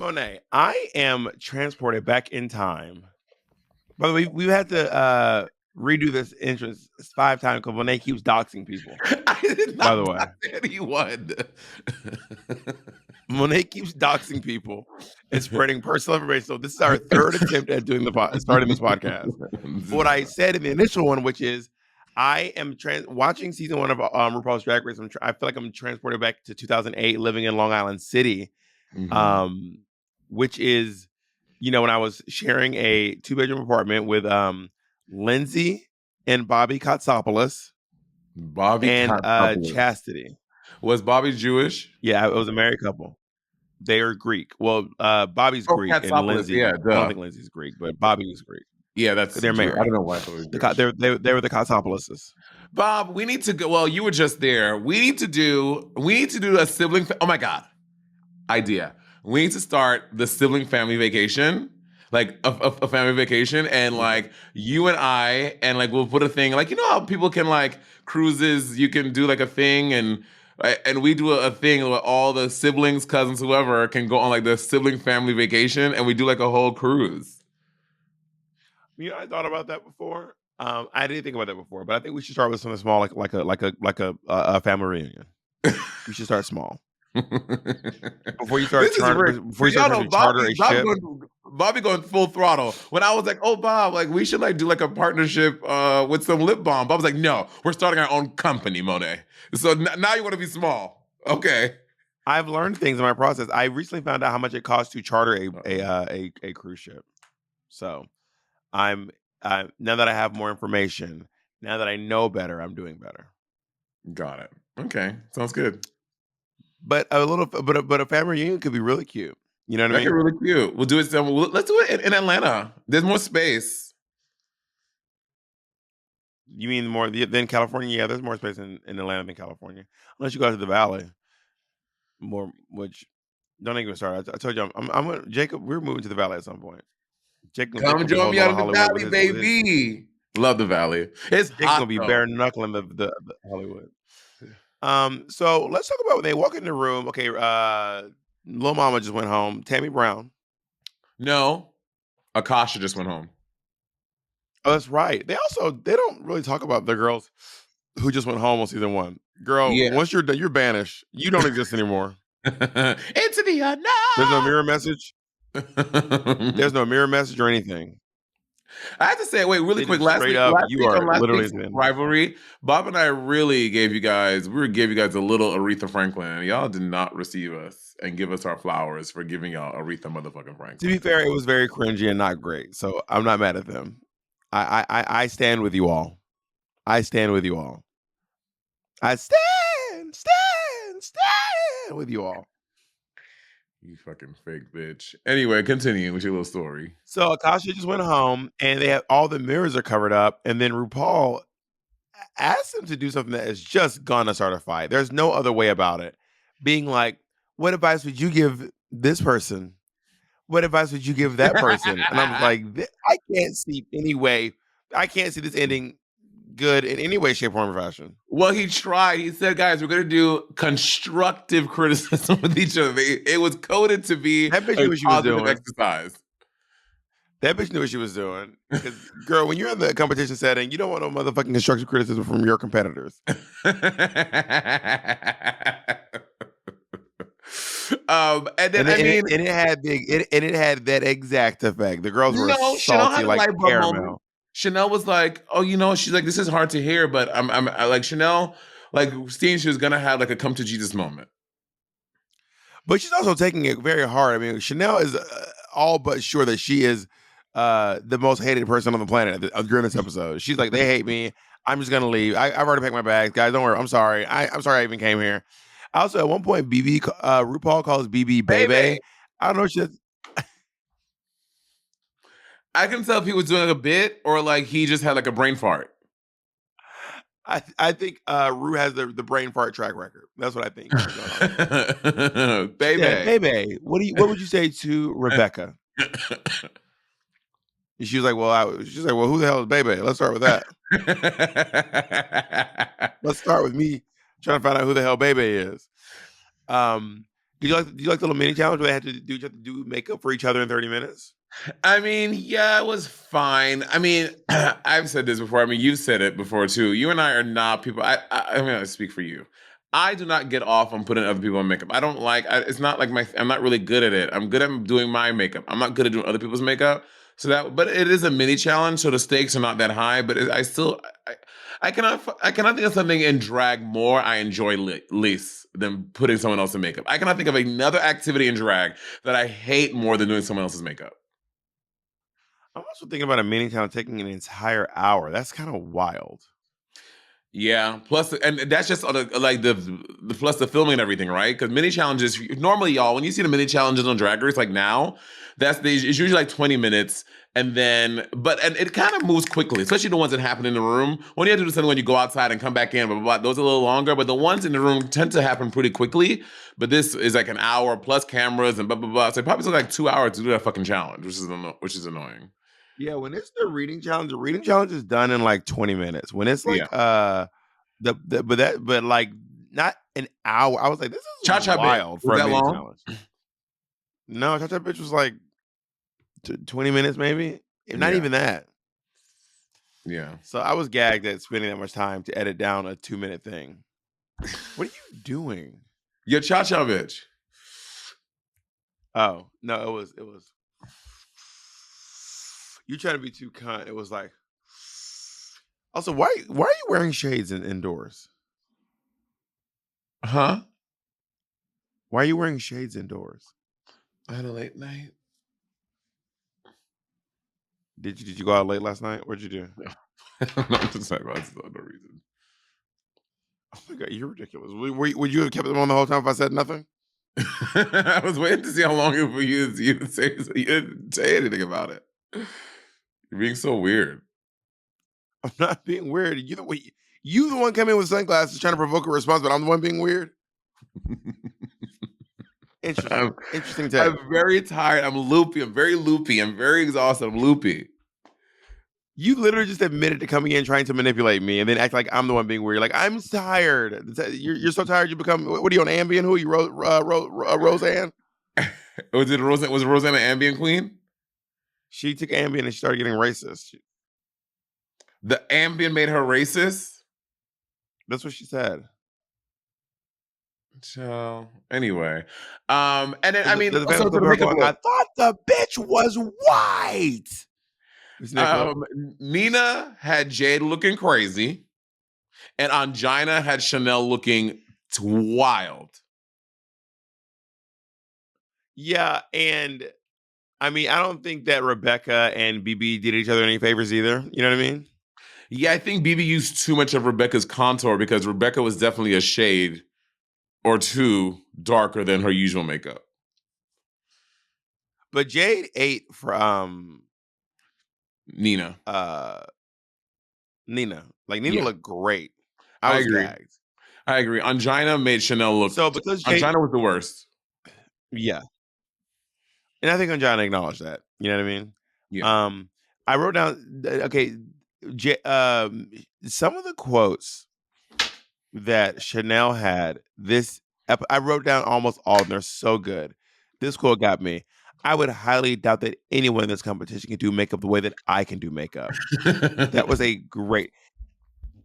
Monet, I am transported back in time. By the way, we've had to redo this entrance 5 times because Monet keeps doxing people. I did By not the way, dox anyone. Monet keeps doxing people and spreading personal information. So this is our third attempt at doing starting this podcast. What I said in the initial one, which is, I am watching season 1 of RuPaul's Drag Race. I feel like I'm transported back to 2008, living in Long Island City, which is, when I was sharing a 2-bedroom apartment with Lindsay and Bobby Katsopoulos. Chastity. Was Bobby Jewish? Yeah, it was a married couple. They are Greek. Well, Bobby's Greek and Lindsay. Yeah, I don't think Lindsay's Greek, but Bobby is Greek. Yeah, they're married. I don't know why. They were the Katsopoulos. Bob, we need to go. Well, you were just there. We need to do a sibling. Oh my God, idea. We need to start the sibling family vacation, like a family vacation, and like you and I, and like we'll put a thing, like how people can like cruises. You can do like a thing, and we do a thing where all the siblings, cousins, whoever can go on like the sibling family vacation, and we do like a whole cruise. I thought about that before. I didn't think about that before, but I think we should start with something small, like a family reunion. We should start small. Before you start charter a ship. Bobby going full throttle. When I was like, "Oh, Bob, like we should like do like a partnership with some lip balm," Bob was like, "No, we're starting our own company, Monet." So now you want to be small, okay? I've learned things in my process. I recently found out how much it costs to charter a cruise ship. So I'm now that I have more information, now that I know better, I'm doing better. Got it. Okay, sounds good. But a family reunion could be really cute. You know what I mean? That could be really cute. We'll do it. Let's do it in Atlanta. There's more space. You mean more than California? Yeah, there's more space in Atlanta than California, unless you go to the Valley. More, which don't even start. I told you, I'm Jacob. We're moving to the Valley at some point. Come join me out in the Valley, baby. Love the Valley. It's Jake's gonna be bare knuckling the Hollywood. So let's talk about when they walk in the room. Okay, Lil Mama just went home. Tammy Brown. No, Akasha just went home. Oh, that's right. They don't really talk about the girls who just went home on season 1. Girl, once you're done, you're banished. You don't exist anymore. Into the unknown. There's no mirror message. There's no mirror message or anything. I have to say, wait, really quick. Last week, rivalry. Bob and I really gave you guys a little Aretha Franklin, and y'all did not receive us and give us our flowers for giving y'all Aretha motherfucking Franklin. To be fair, it was very cringy and not great, so I'm not mad at them. I stand with you all. I stand with you all. I stand with you all. You fucking fake bitch. Anyway, continue with your little story. So Akasha just went home, and they have all the mirrors are covered up, and then RuPaul asked them to do something that is just gonna start a fight. There's no other way about it. Being like, what advice would you give this person? What advice would you give that person? And I'm like, I can't see any way. I can't see this ending good in any way, shape, form, or fashion. Well, he tried. He said, guys, we're going to do constructive criticism with each other. It was coded to be that bitch knew what she was doing. Exercise. That bitch knew what she was doing. Because, girl, when you're in the competition setting, you don't want no motherfucking constructive criticism from your competitors. And it had that exact effect. The girls were salty like caramel. Chanel was like, oh, she's like, this is hard to hear, but I like Chanel, like seeing she was gonna have like a come to Jesus moment. But she's also taking it very hard. I mean, Chanel is all but sure that she is the most hated person on the planet during this episode. She's like, they hate me. I'm just gonna leave. I've already packed my bags, guys. Don't worry. I'm sorry. I'm sorry I even came here. Also, at one point, RuPaul calls BB Bebe. I don't know if she's. I can tell if he was doing a bit or like he just had like a brain fart. I think Ru has the brain fart track record. That's what I think. Bebe. Yeah, Bebe. What would you say to Rebecca? She was like, well, who the hell is Bebe? Let's start with that. Let's start with me trying to find out who the hell Bebe is. Do you like the little mini challenge where they had to do, you have to do makeup for each other in 30 minutes? I mean, yeah, it was fine. I mean, I've said this before. I mean, you've said it before too. You and I are not people. I mean, I speak for you. I do not get off on putting other people in makeup. I don't like. It's not like my. I'm not really good at it. I'm good at doing my makeup. I'm not good at doing other people's makeup. So that, but it is a mini challenge. So the stakes are not that high. But I still, I cannot think of something in drag more I enjoy least than putting someone else in makeup. I cannot think of another activity in drag that I hate more than doing someone else's makeup. I'm also thinking about a mini challenge taking an entire hour. That's kind of wild. Yeah. Plus, and that's just on like the plus the filming and everything, right? Because mini challenges normally, y'all, when you see the mini challenges on Drag Race, like now, it's usually like 20 minutes, and then and it kind of moves quickly, especially the ones that happen in the room. When you have to do something when you go outside and come back in, blah, blah, blah, those are a little longer, but the ones in the room tend to happen pretty quickly. But this is like an hour plus cameras and blah blah blah. So it probably took like 2 hours to do that fucking challenge, which is annoying. Yeah, when it's the reading challenge is done in like 20 minutes. When it's like Yeah. but like not an hour. I was like, this is Cha Cha Bitch wild for was a that mini long? challenge. No, Cha Cha Bitch was like 20 minutes maybe. Not Yeah. even that. Yeah. So I was gagged at spending that much time to edit down a 2-minute thing. What are you doing? Your Cha Cha Bitch. Oh, no, it was you trying to be too cunt. It was like also why are you wearing shades indoors? Huh? Why are you wearing shades indoors? I had a late night. Did you go out late last night? What'd you do? I'm just talking about no reason. Oh my god, you're ridiculous. Would you have kept them on the whole time if I said nothing? I was waiting to see how long it would you to say you didn't say anything about it. You're being so weird. I'm not being weird. You the one coming in with sunglasses trying to provoke a response, but I'm the one being weird. I'm, Interesting I'm take. very tired. I'm loopy. I'm very loopy. I'm very exhausted. I'm loopy. You literally just admitted to coming in trying to manipulate me and then act like I'm the one being weird. Like I'm tired. You're so tired. You become what are you on Ambien? Who are you, Roseanne? Was Rosanna Ambient Queen? She took Ambien and she started getting racist. The Ambient made her racist. That's what she said. So anyway, and then I mean, The also fans to clip the of her makeup going, look. I thought the bitch was white. You seen that clip? Nina had Jade looking crazy, and Angina had Chanel looking wild. Yeah, and I mean, I don't think that Rebecca and BB did each other any favors either. You know what I mean? Yeah, I think BB used too much of Rebecca's contour because Rebecca was definitely a shade or two darker than her usual makeup. But Jade ate from Nina. Nina. Like Nina Yeah, looked great. I I was agree. gagged. I agree. Angina made Chanel look. So because Jade, Angina was the worst. yeah, and I think I'm trying to acknowledge that. You know what I mean? Yeah. Um, I wrote down okay, some of the quotes that Chanel had I wrote down almost all of them. They're so good. This quote got me. I would highly doubt that anyone in this competition can do makeup the way that I can do makeup. That was a great.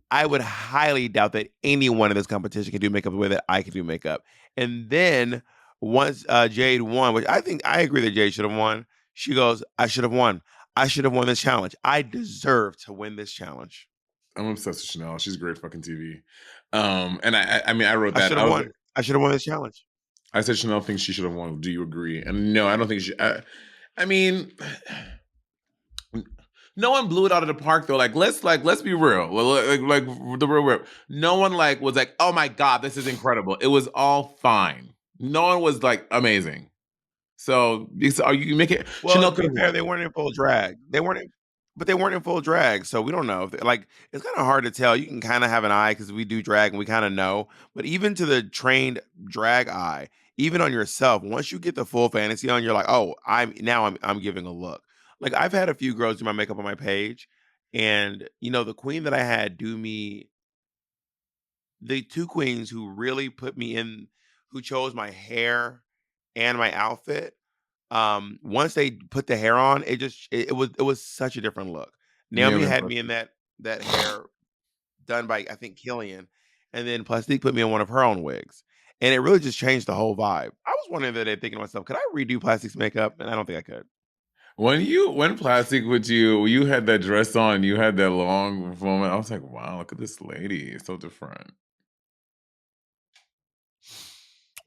I would highly doubt that anyone in this competition can do makeup the way that I can do makeup. And then once Jade won, which I think I agree that Jade should have won, she goes, I should have won. I should have won this challenge. I deserve to win this challenge. I'm obsessed with Chanel. She's great fucking TV. And I mean, I wrote I that. should have won. I should have won this challenge. I said Chanel thinks she should have won. Do you agree? And no, I don't think she. I mean, no one blew it out of the park though. Let's be real. Like the real. No one was like, oh my god, this is incredible. It was all fine. No one was like amazing. So are you make it? Well, Chanel to could be have fair, won. they weren't in full drag. But they weren't in full drag, so we don't know. Like it's kind of hard to tell. You can kind of have an eye because we do drag and we kind of know. But even to the trained drag eye, even on yourself, once you get the full fantasy on, you're like, oh, I'm giving a look. Like I've had a few girls do my makeup on my page, and the queen that I had do me, the two queens who really put me in, who chose my hair and my outfit. Once they put the hair on, it was such a different look. Yeah, Naomi had me in that hair done by I think Killian, and then Plastique put me on one of her own wigs, and it really just changed the whole vibe. I was wondering the other day thinking to myself, could I redo Plastic's makeup? And I don't think I could. when Plastic with you had that dress on, you had that long moment. I was like, wow, look at this lady. It's so different.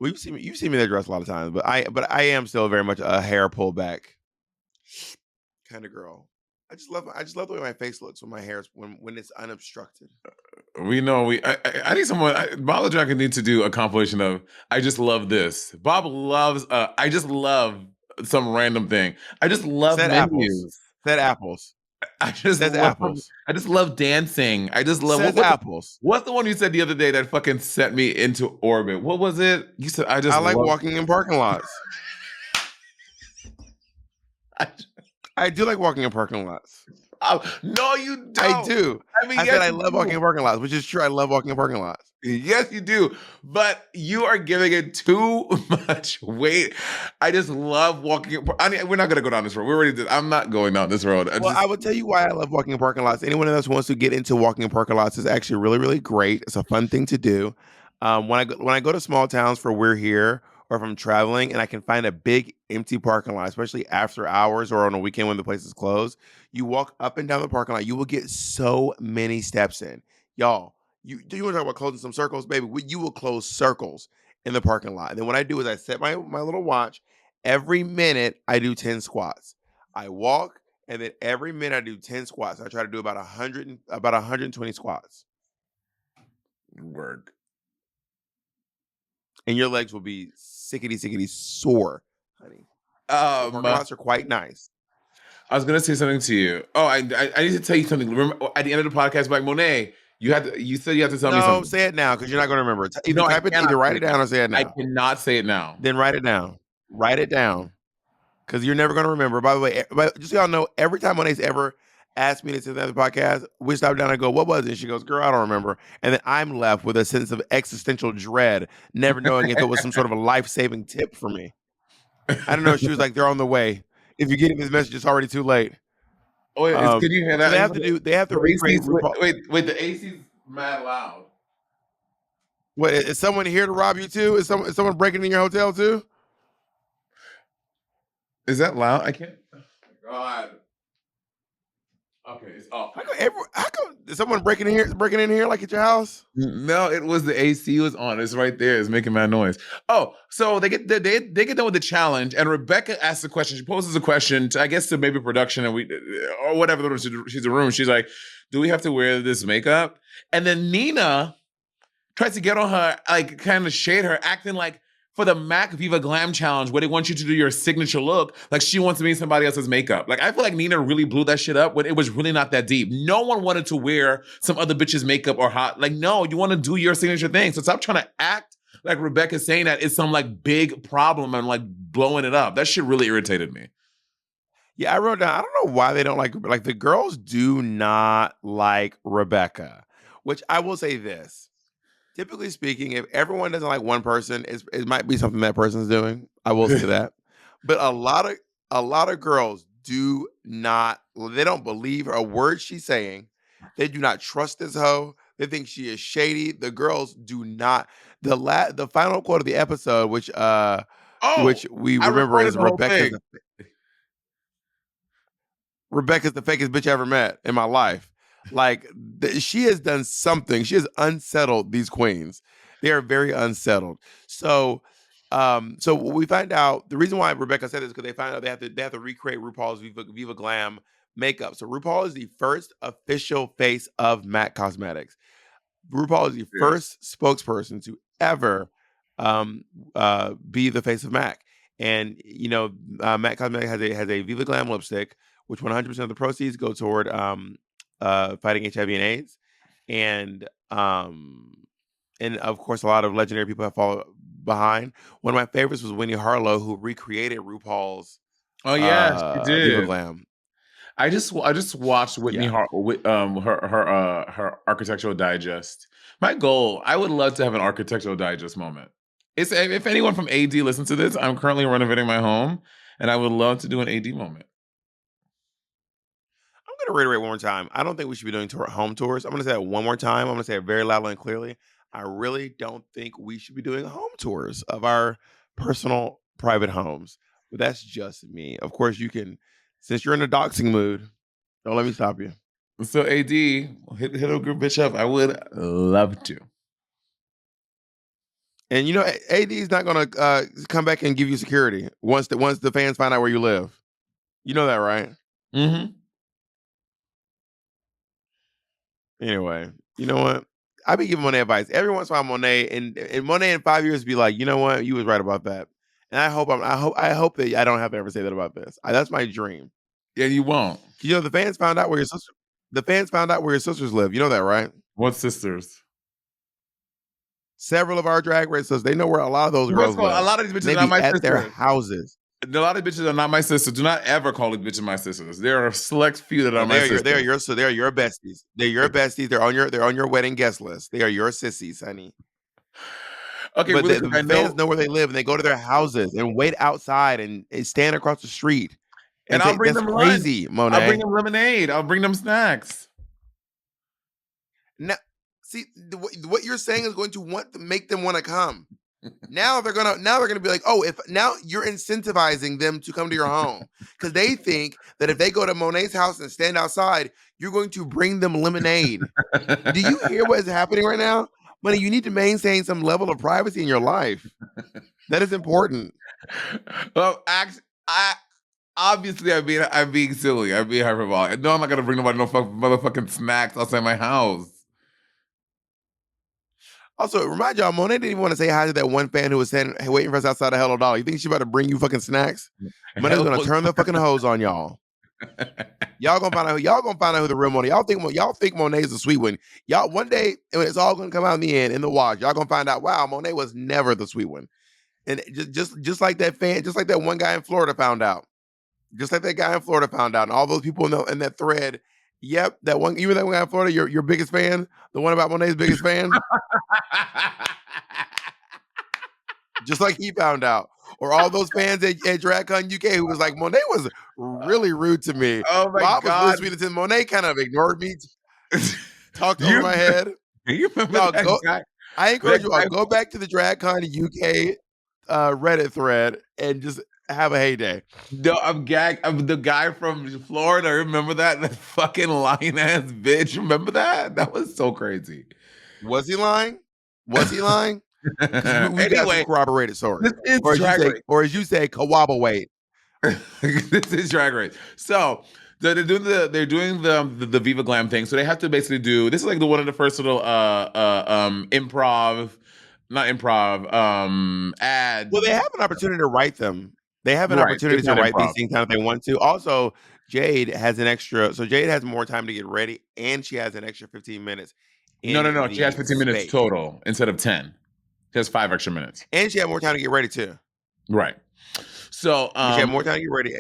Well, you've seen me in that dress a lot of times, but I am still very much a hair pullback kind of girl. I just love the way my face looks when my hair's when it's unobstructed. We know I need someone. Bob and Jack need to do a compilation of I just love this. Bob loves. I just love some random thing. I just love Said apples. menus. Said apples. I just Says love. apples. I just love dancing. I just love. Says apples. What's the one you said the other day that fucking set me into orbit? What was it? You said I I just like love. walking in parking lots. I, I do like walking in parking lots. no, you I don't. do. I mean, I said yes, I you love walking do. in parking lots, which is true. I love walking in parking lots. Yes, you do. But you are giving it too much weight. I just love walking. I mean, we're not going to go down this road. We already did. I'm not going down this road. Well, I would tell you why I love walking in parking lots. Anyone else who wants to get into walking in parking lots is actually really, really great. It's a fun thing to do. When I go to small towns for We're Here, or if I'm traveling and I can find a big empty parking lot, especially after hours or on a weekend when the place is closed, you walk up and down the parking lot. You will get so many steps in, y'all. You want to talk about closing some circles, baby? You will close circles in the parking lot. And then what I do is I set my little watch. Every minute I do 10 squats. I walk, and then every minute I do 10 squats. I try to do about 120 squats. Work. And your legs will be sickety sore, honey. The parking lots are quite nice. I was gonna say something to you. Oh, I need to tell you something. Remember at the end of the podcast, like Monet, you said you have to tell me No, something. say it now because you're not going to remember it. Either No, I type it, cannot either say write it it down now. or say it I now. cannot say it now. Then write it down. Write it down because you're never going to remember. By the way, just so y'all know, every time Monet's ever asked me to say that on the podcast, we stop down and go, "What was it?" She goes, "Girl, I don't remember." And then I'm left with a sense of existential dread, never knowing if it was some sort of a life-saving tip for me. I don't know. She was like, "They're on the way. If you're getting this message, it's already too late." Oh, wait, can you hear So that? they have to The recreate AC's, RuPaul. wait, the AC's mad loud. What is someone here to rob you too? Is someone breaking in your hotel too? Is that loud? I can't. Oh my God. Okay, it's off. How come is someone breaking in here like at your house? No, it was the AC was on. It's right there. It's making mad noise. Oh, so they get done with the challenge, and Rebecca asks a question. She poses a question to, I guess, to maybe production and we or whatever. She's in the room. She's like, "Do we have to wear this makeup?" And then Nina tries to get on her, like, kind of shade her, acting like for the Mac-Viva Glam challenge, where they want you to do your signature look, like she wants to be somebody else's makeup. Like, I feel like Nina really blew that shit up when it was really not that deep. No one wanted to wear some other bitch's makeup or hot. Like, no, you want to do your signature thing. So stop trying to act like Rebecca's saying that it's some like big problem and like blowing it up. That shit really irritated me. Yeah, I wrote down. I don't know why they don't like the girls do not like Rebecca, which I will say this. Typically speaking, if everyone doesn't like one person, it might be something that person's doing. I will say that. But a lot of girls do not, they don't believe a word she's saying. They do not trust this hoe. They think she is shady. The girls do not. The final quote of the episode, which Oh, we I remember recorded is the whole thing. Rebecca's the fakest bitch I ever met in my life. Like she has done something. She has unsettled these queens. They are very unsettled. So we find out the reason why Rebecca said this because they find out they have to recreate RuPaul's Viva Glam makeup. So RuPaul is the first official face of MAC Cosmetics. RuPaul is the Yeah. first spokesperson to ever be the face of MAC. And MAC Cosmetics has a Viva Glam lipstick, which 100% of the proceeds go toward fighting HIV and AIDS, and of course a lot of legendary people have followed behind. One of my favorites was Winnie Harlow, who recreated RuPaul's Oh yeah, she Viva did. Glam. I just watched Whitney Yeah. her architectural digest. My goal, I would love to have an architectural digest moment. If anyone from AD listens to this, I'm currently renovating my home, and I would love to do an AD moment. I'm going to reiterate one more time. I don't think we should be doing home tours. I'm going to say it one more time. I'm going to say it very loudly and clearly. I really don't think we should be doing home tours of our personal private homes. But that's just me. Of course, you can, since you're in a doxing mood, don't let me stop you. So AD, hit a group bitch up. I would love to. And you know, AD is not going to come back and give you security once the fans find out where you live. You know that, right? Mm-hmm. Anyway, you know what? I be giving Monet advice every once in a while. Monet and Monet in 5 years be like, you know what? You was right about that. And I hope that I don't have to ever say that about this. That's my dream. Yeah, you won't. You know, the fans found out where your sister. The fans found out where your sisters live. You know that, right? What sisters? Several of our drag race sisters. They know where a lot of those girls live. A lot of these bitches They are not be my at sisters. their houses. A lot of bitches are not my sisters. Do not ever call these bitches my sisters. There are select few that are my sisters. They are your besties. They're your besties. They're on your wedding guest list. They are your sissies, honey. Okay, but really the fans know where they live, and they go to their houses and wait outside and stand across the street. And I'll bring them crazy, lunch. Monet. I'll bring them lemonade. I'll bring them snacks. Now, see what you're saying is going to make them want to come. Now they're gonna be like, oh, if now you're incentivizing them to come to your home because they think that if they go to Monet's house and stand outside, you're going to bring them lemonade. Do you hear what is happening right now? Money, you need to maintain some level of privacy in your life. That is important. Well, obviously I'm being silly. I'm being hyperbolic. No, I'm not gonna bring nobody no motherfucking snacks outside my house. Also, remind y'all, Monet didn't even want to say hi to that one fan who was waiting for us outside of Hello Dollar. You think she about to bring you fucking snacks? Monet's gonna turn the fucking hose on y'all. Y'all gonna find out who the real Monet. Y'all think Monet's the sweet one. Y'all one day when it's all gonna come out in the end in the wash, y'all gonna find out. Wow, Monet was never the sweet one. And just like that fan, just like that one guy in Florida found out. Just like that guy in Florida found out, and all those people in that thread. Yep, that one. You were that one guy in Florida. Your biggest fan, the one about Monet's biggest fan. Just like he found out. Or all those fans at DragCon UK who was like, Monet was really rude to me. Oh my Bob God. was really sweet. And Monet kind of ignored me, talked over my head. You remember that guy? I encourage you all, go back to the DragCon UK Reddit thread and just have a heyday. No, I'm the guy from Florida. Remember that? That fucking lying ass bitch. Remember that? That was so crazy. Was he lying? Was he lying? We anyway, got some corroborated sources. Or as you say, corroborate. This is Drag Race. So they're doing the Viva Glam thing. So they have to basically do this is like one of the first little improv, not improv, ads. Well, they have an opportunity to write them. They have an opportunity to write these things down if they want to. Also, Jade has an extra, so Jade has more time to get ready, and she has an extra 15 minutes. No. She has 15 minutes total instead of 10. She has 5 extra minutes. And she had more time to get ready too. Right. So she had more time to get ready.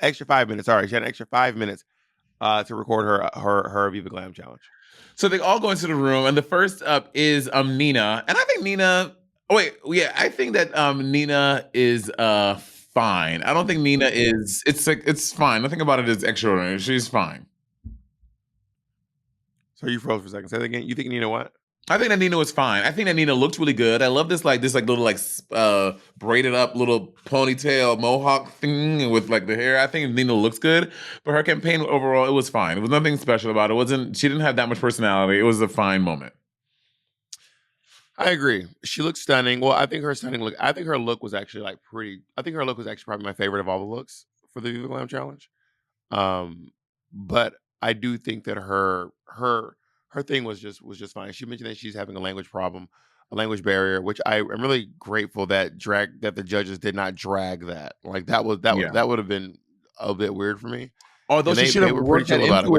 Extra 5 minutes. Sorry, she had an extra 5 minutes to record her Viva Glam challenge. So they all go into the room, and the first up is Nina, and I think Nina. Oh wait, yeah, I think that Nina is fine. I don't think Nina is. It's fine. Nothing about it is extraordinary. She's fine. So you froze for a second. Say that again. You think Nina what? I think that Nina was fine. I think that Nina looked really good. I love this little braided up little ponytail mohawk thing with like the hair. I think Nina looks good, but her campaign overall, it was fine. It was nothing special about it. She didn't have that much personality. It was a fine moment. I agree. She looks stunning. Well, I think her look was actually like pretty. I think her look was actually probably my favorite of all the looks for the Viva Glam challenge. But I do think that her thing was just fine. She mentioned that she's having a language problem, a language barrier, which I am really grateful that the judges did not drag that. Like that would have been a bit weird for me. Although they were pretty chill about it,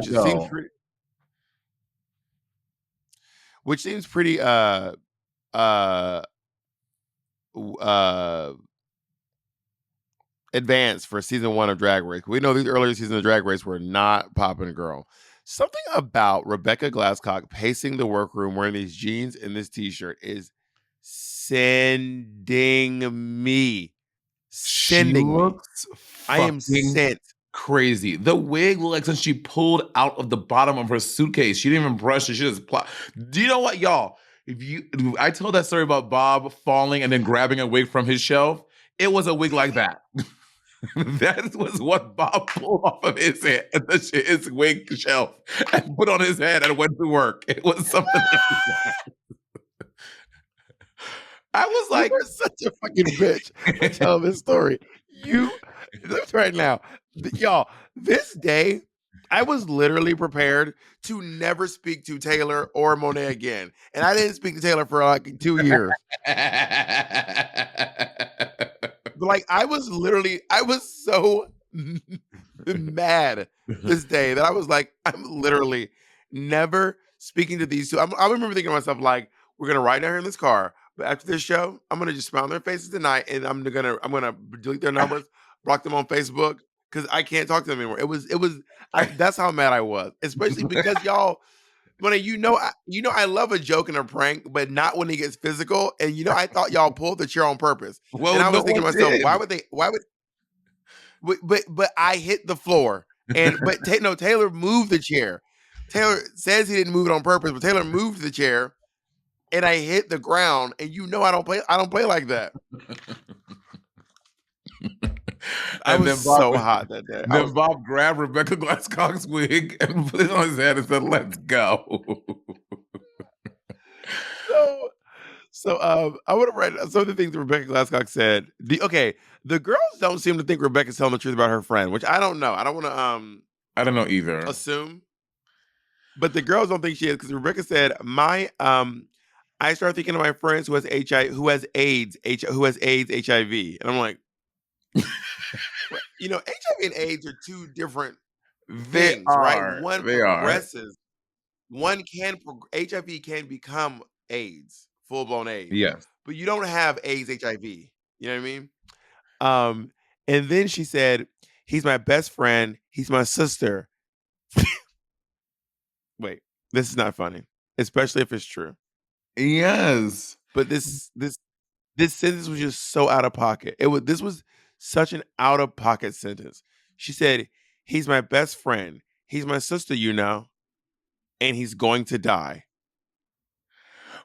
which seems pretty advanced for season 1 of Drag Race. We know these earlier seasons of Drag Race were not popping, girl. Something about Rebecca Glasscock pacing the workroom wearing these jeans and this t-shirt is sending me. She Sending me. looks I am fucking sent. crazy. The wig looked like something she pulled out of the bottom of her suitcase. She didn't even brush it. She just Do you know what, y'all? I told that story about Bob falling and then grabbing a wig from his shelf. It was a wig like that. That was what Bob pulled off of his head, his wig shelf, and put on his head and went to work. It was something like that. I was You like, are such a fucking bitch for telling this story. Look right now, y'all. This day, I was literally prepared to never speak to Taylor or Monet again, and I didn't speak to Taylor for like 2 years. But like, I was so mad this day that I was like, I'm literally never speaking to these two. I remember thinking to myself, like, we're gonna ride down here in this car, but after this show, I'm gonna just smile on their faces tonight, and I'm gonna delete their numbers, block them on Facebook because I can't talk to them anymore. That's how mad I was, especially because y'all. When I love a joke and a prank, but not when it gets physical. And I thought y'all pulled the chair on purpose. well, And I no was thinking one to myself, did. but I hit the floor. No, Taylor moved the chair. Taylor says he didn't move it on purpose, but Taylor moved the chair, and I hit the ground. And I don't play like that. I was so hot that day. Bob grabbed Rebecca Glasscock's wig and put it on his head and said, "Let's go." So I want to write some of the things Rebecca Glasscock said. The girls don't seem to think Rebecca's telling the truth about her friend, which I don't know. I don't want to I don't know either. assume, but the girls don't think she is because Rebecca said, I start thinking of my friends who has AIDS, HIV, and I'm like, HIV and AIDS are two different things, right? One progresses. HIV can become AIDS, full blown AIDS. Yes. But you don't have AIDS, HIV. You know what I mean? And then she said, he's my best friend. He's my sister. Wait, this is not funny, especially if it's true. Yes. But this sentence was just so out of pocket. This was such an out of pocket sentence. She said, he's my best friend. He's my sister, and he's going to die.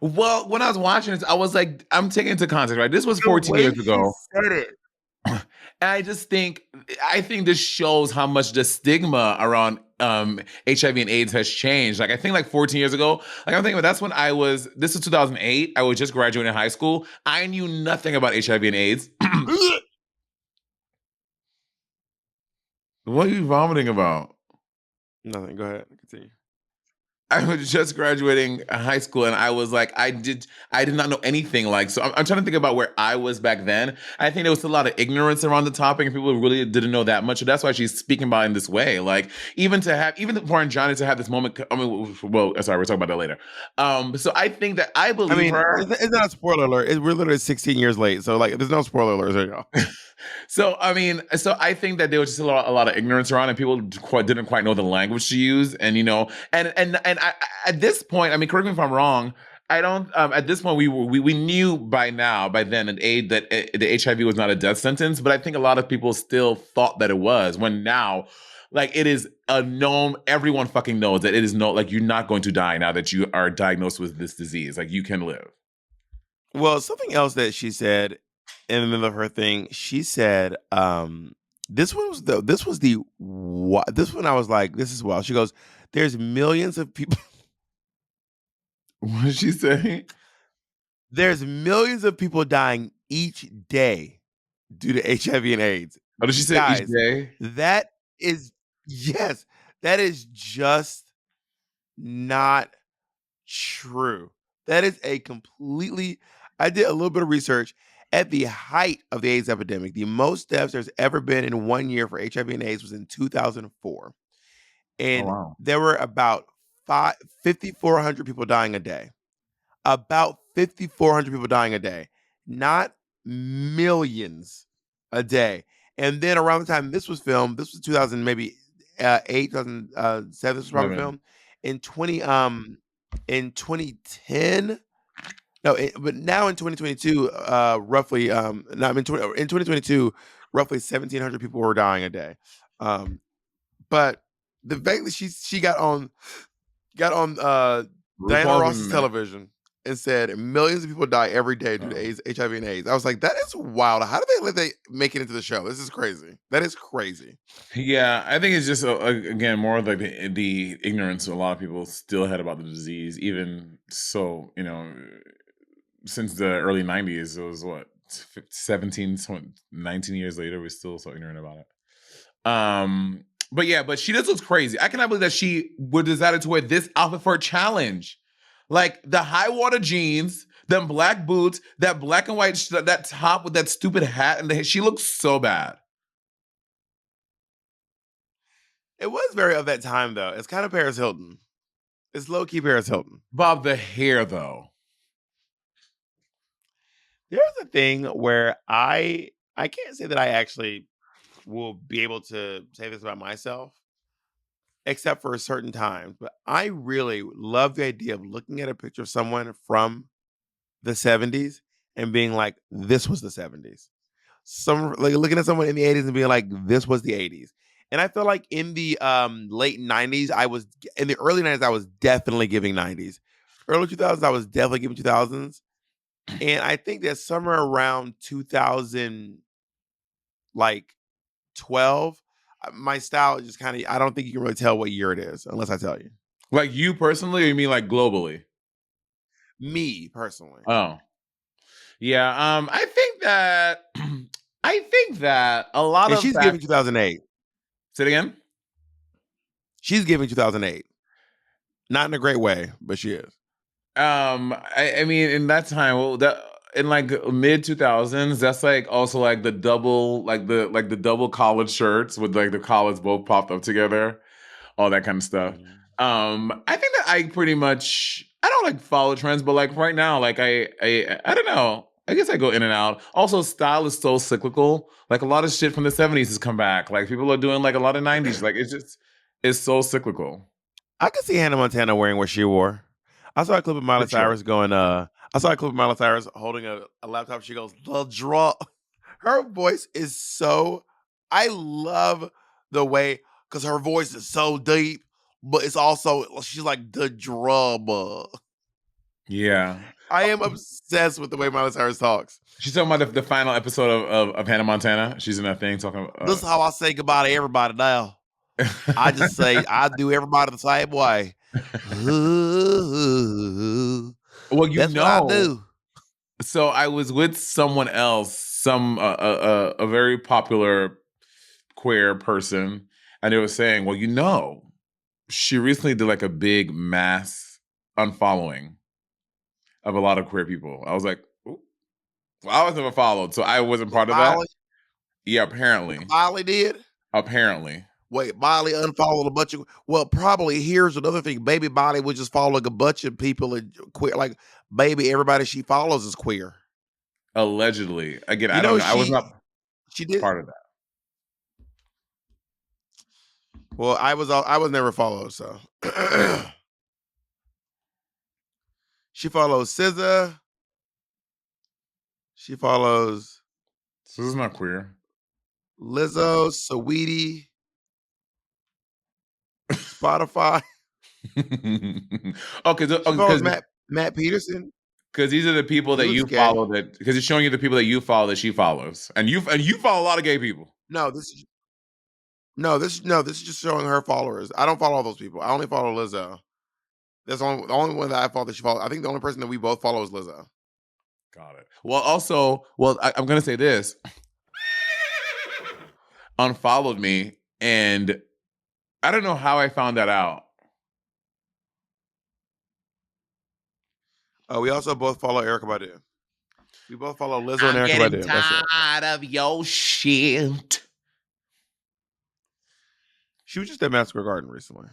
Well, when I was watching this, I was like, I'm taking into context, right? This was 14 years ago. She said it. And I think this shows how much the stigma around HIV and AIDS has changed. Like, I think like 14 years ago, like I'm thinking that's when this is 2008. I was just graduating high school. I knew nothing about HIV and AIDS. What are you vomiting about? Nothing. Go ahead. Continue. I was just graduating high school, and I was like, I did not know anything. Like, so I'm trying to think about where I was back then. I think there was a lot of ignorance around the topic, and people really didn't know that much. So that's why she's speaking about it in this way. Like, even for Johnny to have this moment. I mean, well, sorry, we're talking about that later. So I think that I believe her. It's not a spoiler alert. We're literally 16 years late, so like, there's no spoiler alerts right now. So I think that there was just a lot of ignorance around, and people didn't quite know the language to use, and I, at this point, I mean, correct me if I'm wrong. I don't. At this point, we knew by then that the HIV was not a death sentence, but I think a lot of people still thought that it was. When now, like, it is a known. Everyone fucking knows that it is like, you're not going to die now that you are diagnosed with this disease. Like, you can live. Well, something else that she said in the middle of her thing, she said, this one I was like, this is wild. She goes, there's millions of people. What did she say? There's millions of people dying each day due to HIV and AIDS. What did she say? Guys, each day? That is just not true. That is I did a little bit of research. At the height of the AIDS epidemic, the most deaths there's ever been in 1 year for HIV and AIDS was in 2004. And there were about 5,400 people dying a day. About 5,400 people dying a day. Not millions a day. And then around the time this was filmed, this was 2000, maybe 8, 2007, this was probably filmed. In 2010, No, but now in 2022, roughly, not in 2022, roughly 1,700 people were dying a day. But the fact that she got on Diana RuPaul's Ross's and television and said millions of people die every day due to AIDS, HIV, and AIDS. I was like, that is wild. How do they let they make it into the show? This is crazy. That is crazy. yeah, I think it's just again more of like the ignorance a lot of people still had about the disease. Even so, since the early '90s, it was what 17, 19 years later, we're still so ignorant about it. But yeah, but she just looks crazy. I cannot believe that she would decided to wear this outfit for a challenge. Like the high water jeans, them black boots, that black and white, that top with that stupid hat, and she looks so bad. It was very of that time, though. It's kind of Paris Hilton. It's low key Paris Hilton. Bob, the hair though. There's a thing where I can't say that I actually will be able to say this about myself, except for certain times. But I really love the idea of looking at a picture of someone from the 70s and being like, this was the 70s. Some like looking at someone in the 80s and being like, this was the 80s. And I feel like in the late 90s, in the early 90s, I was definitely giving 90s. Early 2000s, I was definitely giving 2000s. And I think that somewhere around 2000, like 12, my style is just kind of, I don't think you can really tell what year it is unless I tell you. Like you personally, or you mean like globally? Me personally. Oh. Yeah, I think that a lot And of she's giving 2008. Say it again. She's giving 2008. Not in a great way, but she is. I mean, in that time, well, that in like mid 2000s, that's like also like the double, like the double collared shirts with like the collars both popped up together, all that kind of stuff. I think that I pretty much I don't like follow trends, but like right now, like I don't know. I guess I go in and out. Also, style is so cyclical. Like a lot of shit from the 70s has come back. Like people are doing like a lot of 90s. Like it's so cyclical. I could see Hannah Montana wearing what she wore. I saw a clip of Miley For sure. Cyrus going, I saw a clip of Miley Cyrus holding a laptop. She goes, the draw. Her voice is so, I love the way, because her voice is so deep, but it's also, she's like the drama. Yeah. I am obsessed with the way Miley Cyrus talks. She's talking about the final episode of Hannah Montana. She's in that thing talking about. This is how I say goodbye to everybody now. I just say, I do everybody the same way. Ooh, well, that's what I do. So I was with someone else, a very popular queer person, and they were saying, well, she recently did like a big mass unfollowing of a lot of queer people. I was like, ooh. Well, I was never followed, so I wasn't part of that. Yeah, apparently. Miley did? Apparently. Wait, Miley unfollowed a bunch of, well, probably here's another thing. Baby Miley was just following a bunch of people and queer, like baby, everybody she follows is queer. Allegedly. Again, I don't know. I was not she did part of that. Well, I was never followed, so she follows SZA. She follows SZA's not queer. Lizzo, Saweetie, Spotify. Because Matt Peterson. Because these are the people that you follow. Because it's showing you the people that you follow that she follows, and you follow a lot of gay people. No, this is just showing her followers. I don't follow all those people. I only follow Lizzo. That's the only one that I follow that she follows. I think the only person that we both follow is Lizzo. Got it. Well, also, I'm gonna say this. Unfollowed me, and I don't know how I found that out. We also both follow Erykah Badu. We both follow Lizzo and Erykah Badu. I'm tired of your shit. She was just at Madison Square Garden recently.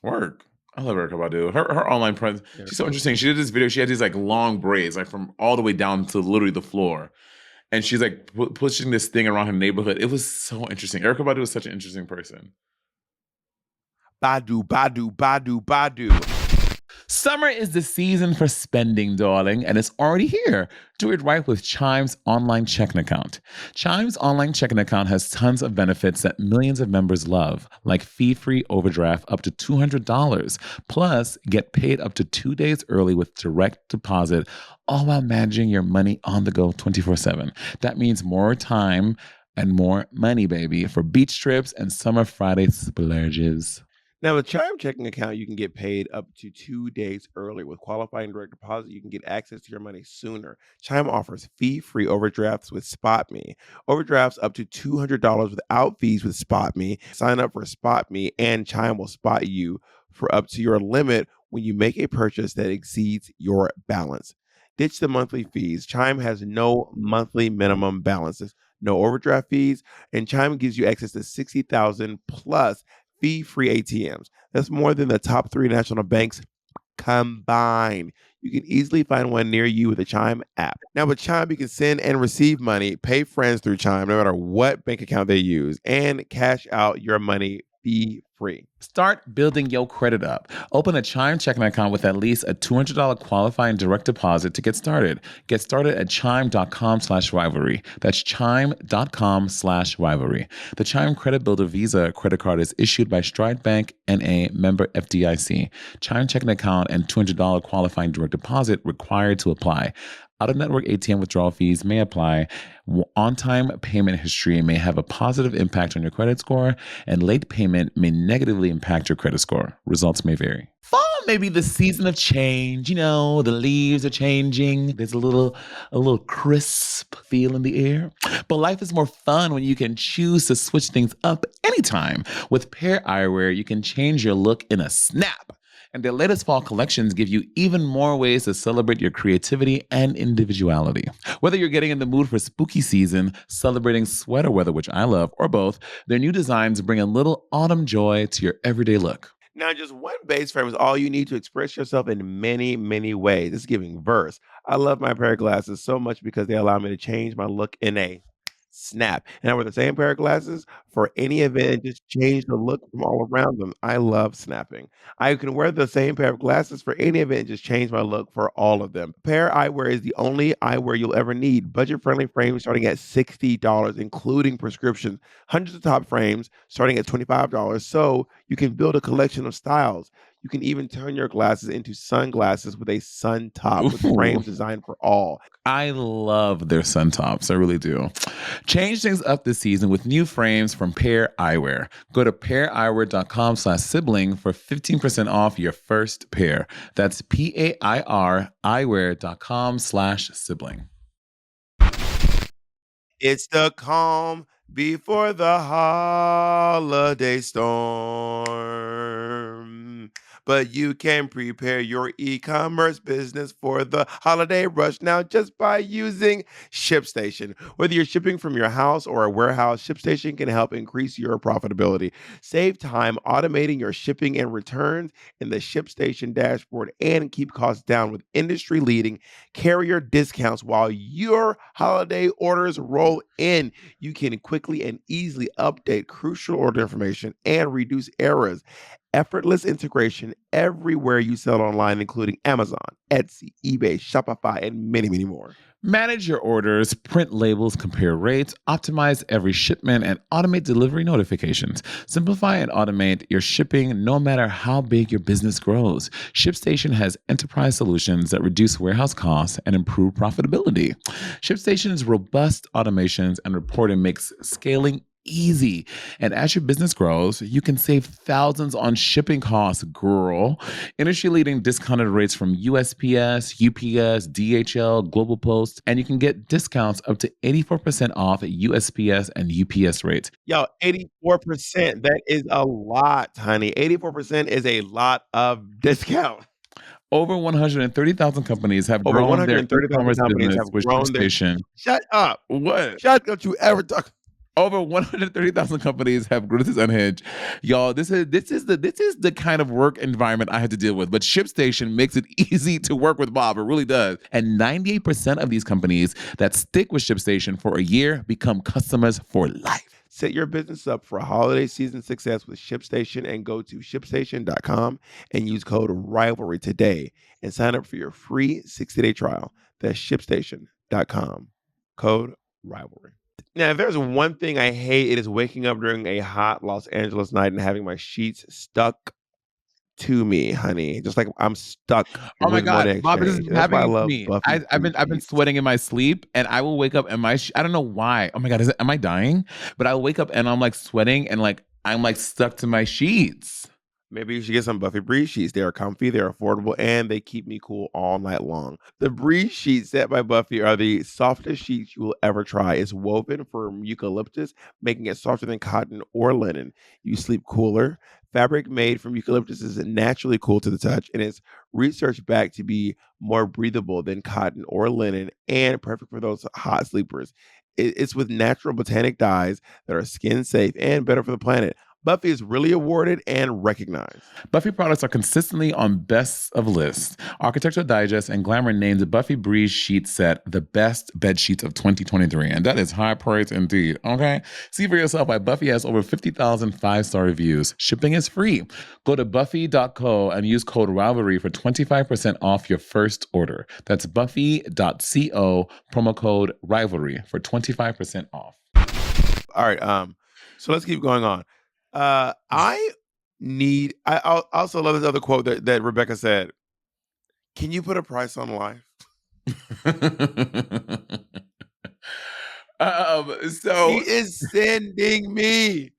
Work. I love Erykah Badu. Her online presence. She's so interesting. She did this video. She had these like long braids, like from all the way down to literally the floor. And she's like pushing this thing around her neighborhood. It was so interesting. Erykah Badu is such an interesting person. Badu. Summer is the season for spending, darling, and it's already here. Do it right with Chime's online checking account. Chime's online checking account has tons of benefits that millions of members love, like fee-free overdraft up to $200. Plus, get paid up to 2 days early with direct deposit, all while managing your money on the go 24/7. That means more time and more money, baby, for beach trips and summer Friday splurges. Now, with Chime checking account, you can get paid up to 2 days early. With qualifying direct deposit, you can get access to your money sooner. Chime offers fee-free overdrafts with SpotMe. Overdrafts up to $200 without fees with SpotMe. Sign up for SpotMe, and Chime will spot you for up to your limit when you make a purchase that exceeds your balance. Ditch the monthly fees. Chime has no monthly minimum balances, no overdraft fees, and Chime gives you access to 60,000 plus fee-free ATMs. That's more than the top 3 national banks combined. You can easily find one near you with the Chime app. Now, with Chime, you can send and receive money, pay friends through Chime, no matter what bank account they use, and cash out your money fee-free. Start building your credit up. Open a Chime checking account with at least a $200 qualifying direct deposit to get started. Get started at chime.com/rivalry. That's chime.com/rivalry. The Chime Credit Builder Visa credit card is issued by Stride Bank N.A. member FDIC. Chime checking account and $200 qualifying direct deposit required to apply. Out-of-network ATM withdrawal fees may apply. On-time payment history may have a positive impact on your credit score, and late payment may negatively impact your credit score. Results may vary. Fall may be the season of change. You know, the leaves are changing. There's a little crisp feel in the air. But life is more fun when you can choose to switch things up anytime. With Pear Eyewear, you can change your look in a snap. And their latest fall collections give you even more ways to celebrate your creativity and individuality. Whether you're getting in the mood for spooky season, celebrating sweater weather, which I love, or both, their new designs bring a little autumn joy to your everyday look. Now, just one base frame is all you need to express yourself in many, many ways. It's giving verse. I love my pair of glasses so much because they allow me to change my look in a snap. And I wear the same pair of glasses for any event and just change the look from all around them. I love snapping. I can wear the same pair of glasses for any event and just change my look for all of them. Pair Eyewear is the only eyewear you'll ever need. Budget-friendly frames starting at $60, including prescriptions. Hundreds of top frames starting at $25. So you can build a collection of styles. You can even turn your glasses into sunglasses with a sun top with frames designed for all. I love their sun tops. I really do. Change things up this season with new frames from Pear Eyewear. Go to paireyewear.com/sibling for 15% off your first pair. That's PAIR eyewear.com/sibling. It's the calm before the holiday storm. But you can prepare your e-commerce business for the holiday rush now just by using ShipStation. Whether you're shipping from your house or a warehouse, ShipStation can help increase your profitability. Save time automating your shipping and returns in the ShipStation dashboard and keep costs down with industry-leading carrier discounts while your holiday orders roll in. You can quickly and easily update crucial order information and reduce errors. Effortless integration everywhere you sell online, including Amazon, Etsy, eBay, Shopify, and many, many more. Manage your orders, print labels, compare rates, optimize every shipment, and automate delivery notifications. Simplify and automate your shipping no matter how big your business grows. ShipStation has enterprise solutions that reduce warehouse costs and improve profitability. ShipStation's robust automations and reporting makes scaling easy. And as your business grows, you can save thousands on shipping costs, girl. Industry-leading discounted rates from USPS, UPS, DHL, Global Post, and you can get discounts up to 84% off at USPS and UPS rates. Yo, 84%, that is a lot, honey. 84% is a lot of discount. Over 130,000 companies have Over grown their 130,000 e-commerce companies business have with grown their... ShipStation. Shut up. What? Don't you ever talk... Over 130,000 companies have grown this unhinged. Y'all, this is the kind of work environment I had to deal with. But ShipStation makes it easy to work with Bob. It really does. And 98% of these companies that stick with ShipStation for a year become customers for life. Set your business up for a holiday season success with ShipStation and go to shipstation.com and use code RIVALRY today and sign up for your free 60-day trial. That's shipstation.com. Code RIVALRY. Now, if there's one thing I hate, it is waking up during a hot Los Angeles night and having my sheets stuck to me, honey. Just like I'm stuck Oh my with God, Monet Bob, this is Exchange. And that's why I happening to love me. Buffy Free I've been Sheets. sweating in my sleep, and I will wake up and I don't know why. Oh my God, am I dying? But I wake up and I'm like sweating and like I'm like stuck to my sheets. Maybe you should get some Buffy Breeze sheets. They are comfy, they're affordable, and they keep me cool all night long. The Breeze sheets set by Buffy are the softest sheets you will ever try. It's woven from eucalyptus, making it softer than cotton or linen. You sleep cooler. Fabric made from eucalyptus is naturally cool to the touch, and it's research backed to be more breathable than cotton or linen and perfect for those hot sleepers. It's with natural botanic dyes that are skin safe and better for the planet. Buffy is really awarded and recognized. Buffy products are consistently on best of lists. Architectural Digest and Glamour named the Buffy Breeze sheet set the best bed sheets of 2023, and that is high praise indeed. Okay, see for yourself why Buffy has over 50,000 five-star reviews. Shipping is free. Go to buffy.co and use code Rivalry for 25% off your first order. That's buffy.co, promo code Rivalry for 25% off. All right, so let's keep going on. I also love this other quote that Rebecca said. Can you put a price on life? So She is sending me.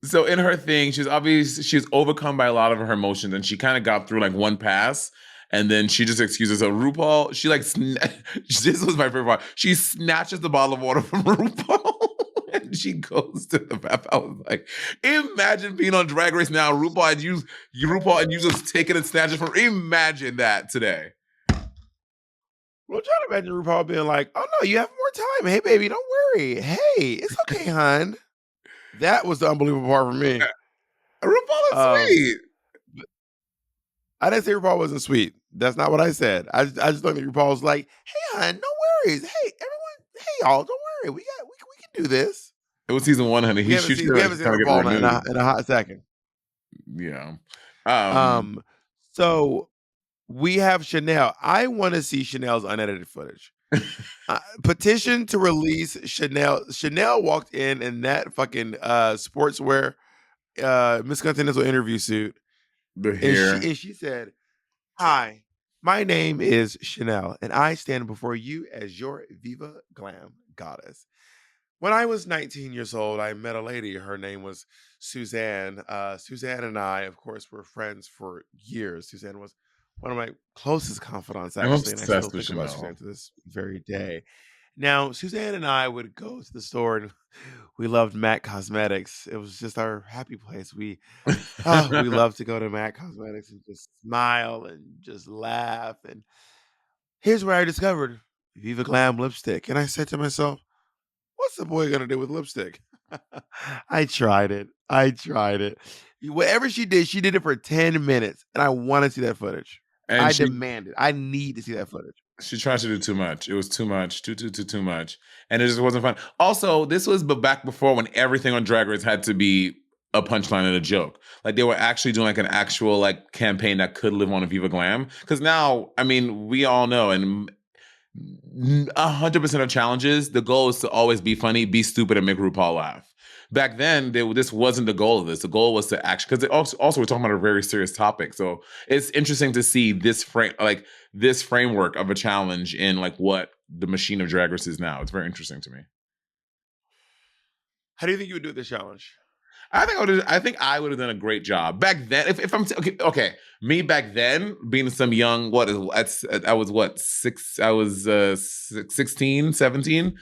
so in her thing, she's overcome by a lot of her emotions, and she kind of got through like one pass, and then she just excuses her. RuPaul, she like this was my favorite part. She snatches the bottle of water from RuPaul. And she goes to the bath. I was like, imagine being on Drag Race now. RuPaul and you just take it and snatch it from. Imagine that today. Well, try to imagine RuPaul being like, "Oh no, you have more time. Hey, baby, don't worry. Hey, it's okay, hon." That was the unbelievable part for me. RuPaul is Um, sweet. I didn't say RuPaul wasn't sweet. That's not what I said. I just don't think RuPaul was like, "Hey, hon, no worries. Hey, everyone. Hey, y'all, don't worry. We can do this." It was season 1, honey. We He haven't shoots seen you we like haven't he's seen trying to get RuPaul renewed. in a hot second. Yeah. Um, so we have Chanel. I want to see Chanel's unedited footage. Petition to release Chanel. Chanel walked in that fucking sportswear Miss Continental interview suit, The and hair. she said, "Hi, my name is Chanel, and I stand before you as your Viva Glam goddess. When I was 19 years old, I met a lady. Her name was Suzanne. Suzanne and I, of course, were friends for years. Suzanne was one of my closest confidants, I'm actually, and I still obsessed with think about Suzanne Chanel. to this very day. Now, Suzanne and I would go to the store, and we loved MAC Cosmetics. It was just our happy place. We love to go to MAC Cosmetics and just smile and just laugh. And here's where I discovered Viva Glam lipstick, and I said to myself, what's the boy gonna do with lipstick? I tried it. Whatever she did it for 10 minutes, and I want to see that footage. And I demand it. I need to see that footage. she tried to do too much. It was too much, too much, and it just wasn't fun. Also, this was back before when everything on Drag Race had to be a punchline and a joke. Like they were actually doing like an actual like campaign that could live on a Viva Glam. Because now, I mean, we all know, and 100% of challenges, the goal is to always be funny, be stupid, and make RuPaul laugh. Back then, this wasn't the goal of this. The goal was to actually, because also we're talking about a very serious topic. So it's interesting to see this this framework of a challenge in like what the machine of Drag Race is now. It's very interesting to me. How do you think you would do this challenge? I think I would have done a great job back then. If I'm okay, me back then being some young I was what six I was 16, 17.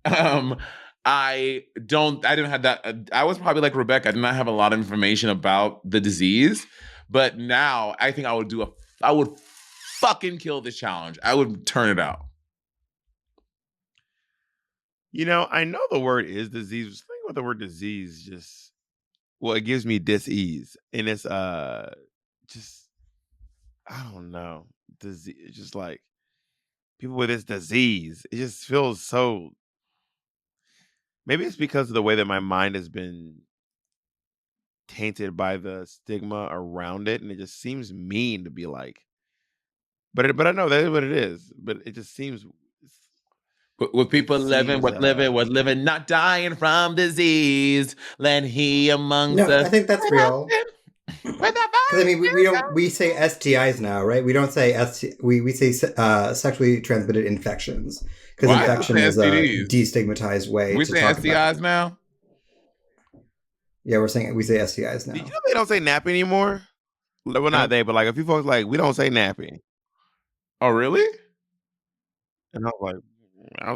um, I didn't have that. I was probably like Rebecca. I did not have a lot of information about the disease, but now I think I would fucking kill this challenge. I would turn it out. You know, I know the word is disease. Just think about the word disease. It gives me dis-ease, and it's just I don't know, disease. It's just like people with this disease. It just feels so Maybe it's because of the way that my mind has been tainted by the stigma around it, and it just seems mean to be like. But I know that is what it is. But it just seems With it people living, seems with living, not dying from disease. Let he amongst No, us. I think that's real. With a Because I mean, virus. we say STIs now, right? We don't say we say sexually transmitted infections because Why is infection it is a STDs? destigmatized way We to saying talk about it. STIs now? Yeah, we say STIs Did you now. know they don't say nappy anymore? Well, No. not they, but like a few folks like we don't say nappy. Oh, really? And I was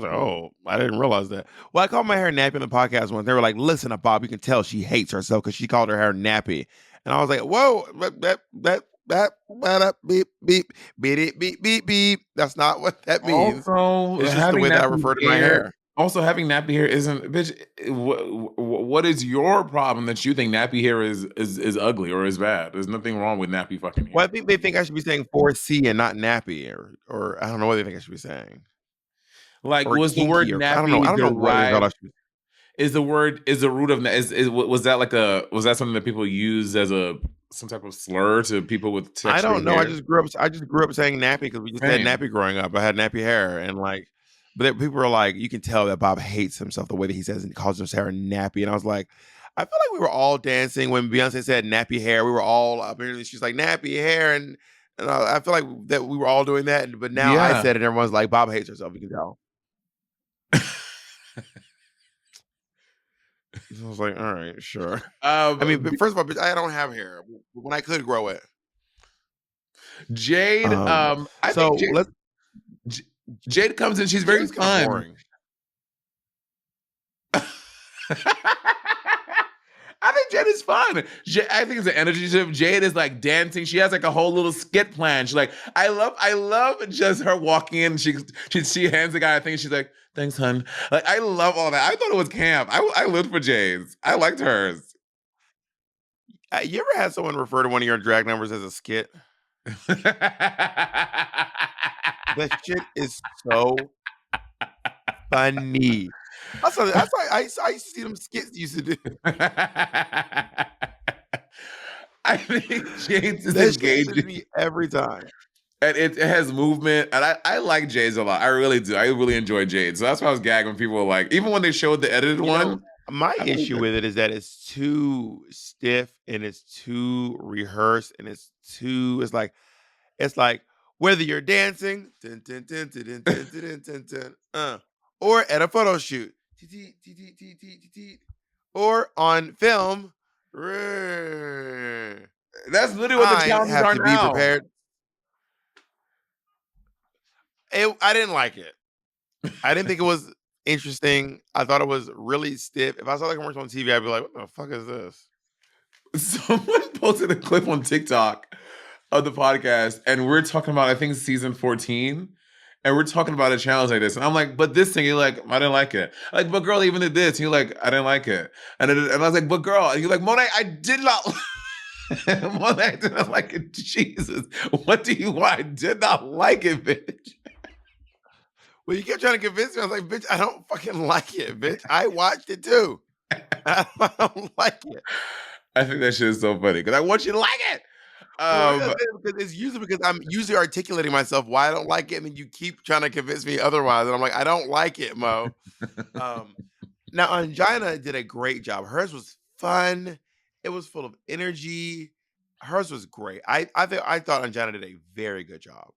like, oh, I didn't realize that. Well, I called my hair nappy in the podcast once. They were like, listen up, Bob, you can tell she hates herself because she called her hair nappy. And I was like, whoa, beep, beep, beep, beep, beep, beep. That's not what that means. Also, It's just the way that I refer to my hair. having nappy hair isn't, bitch. What is your problem that you think nappy hair is ugly or is bad? There's nothing wrong with nappy fucking hair. Well, I think they think I should be saying 4C and not nappy, or I don't know what they think I should be saying. Like, Or was the word kinky, or I don't know. nappy I don't know what they thought I derived? should be. Is the root of was that was that something that people use as some type of slur to people with I textured don't know. hair? I just grew up saying nappy because we just had Same. nappy growing up. I had nappy hair, and like, but people were like, you can tell that Bob hates himself the way that he says and calls his hair nappy. And I was like, I feel like we were all dancing when Beyonce said nappy hair. We were all up here, and she's like nappy hair, and I feel like that we were all doing that. But now I Yeah. said it, and everyone's like, Bob hates herself. You can tell. So I was like, all right, sure. I mean, but first of all, bitch, I don't have hair when I could grow it. Jade, I So think let's. Jade comes in. She's very Jade's kind of fun. boring. I think Jade is fun. I think it's an energy shift. Jade is like dancing. She has like a whole little skit plan. She's like, I love just her walking in. She hands the guy a thing. She's like, thanks, hun. Like, I love all that. I thought it was camp. I lived for Jade's. I liked hers. You ever had someone refer to one of your drag numbers as a skit? That shit is so funny. That's why I used to see them skits you used to do. I think Jade's is That shit engaging. gets me every time. And it has movement, and I like Jade's a lot. I really do. I really enjoy Jade. So that's why I was gagging when people were like, even when they showed the edited one. My issue with it is that it's too stiff and it's too rehearsed and it's like whether you're dancing dun, dun, dun, dun, dun, dun, dun, dun, dun, or at a photo shoot or on film. That's literally what the I challenges have are to be now. prepared. I didn't like it. I didn't think it was interesting. I thought it was really stiff. If I saw the commercial on TV, I'd be like, what the fuck is this? Someone posted a clip on TikTok of the podcast, and we're talking about, I think, season 14. And we're talking about a challenge like this. And I'm like, but this thing, you're like, I didn't like it. Like, but girl, even did this. And you're like, I didn't like it. And I was like, but girl, and you're like, Monet, I did not. Monet, I did not like it. Jesus. What do you want? I did not like it, bitch. Well, you kept trying to convince me. I was like, bitch, I don't fucking like it, bitch. I watched it too. I don't like it. I think that shit is so funny because I want you to like it. Because it's usually because I'm usually articulating myself why I don't like it, and then you keep trying to convince me otherwise. And I'm like, I don't like it, Mo. Now, Angina did a great job. Hers was fun. It was full of energy. Hers was great. I thought Angina did a very good job.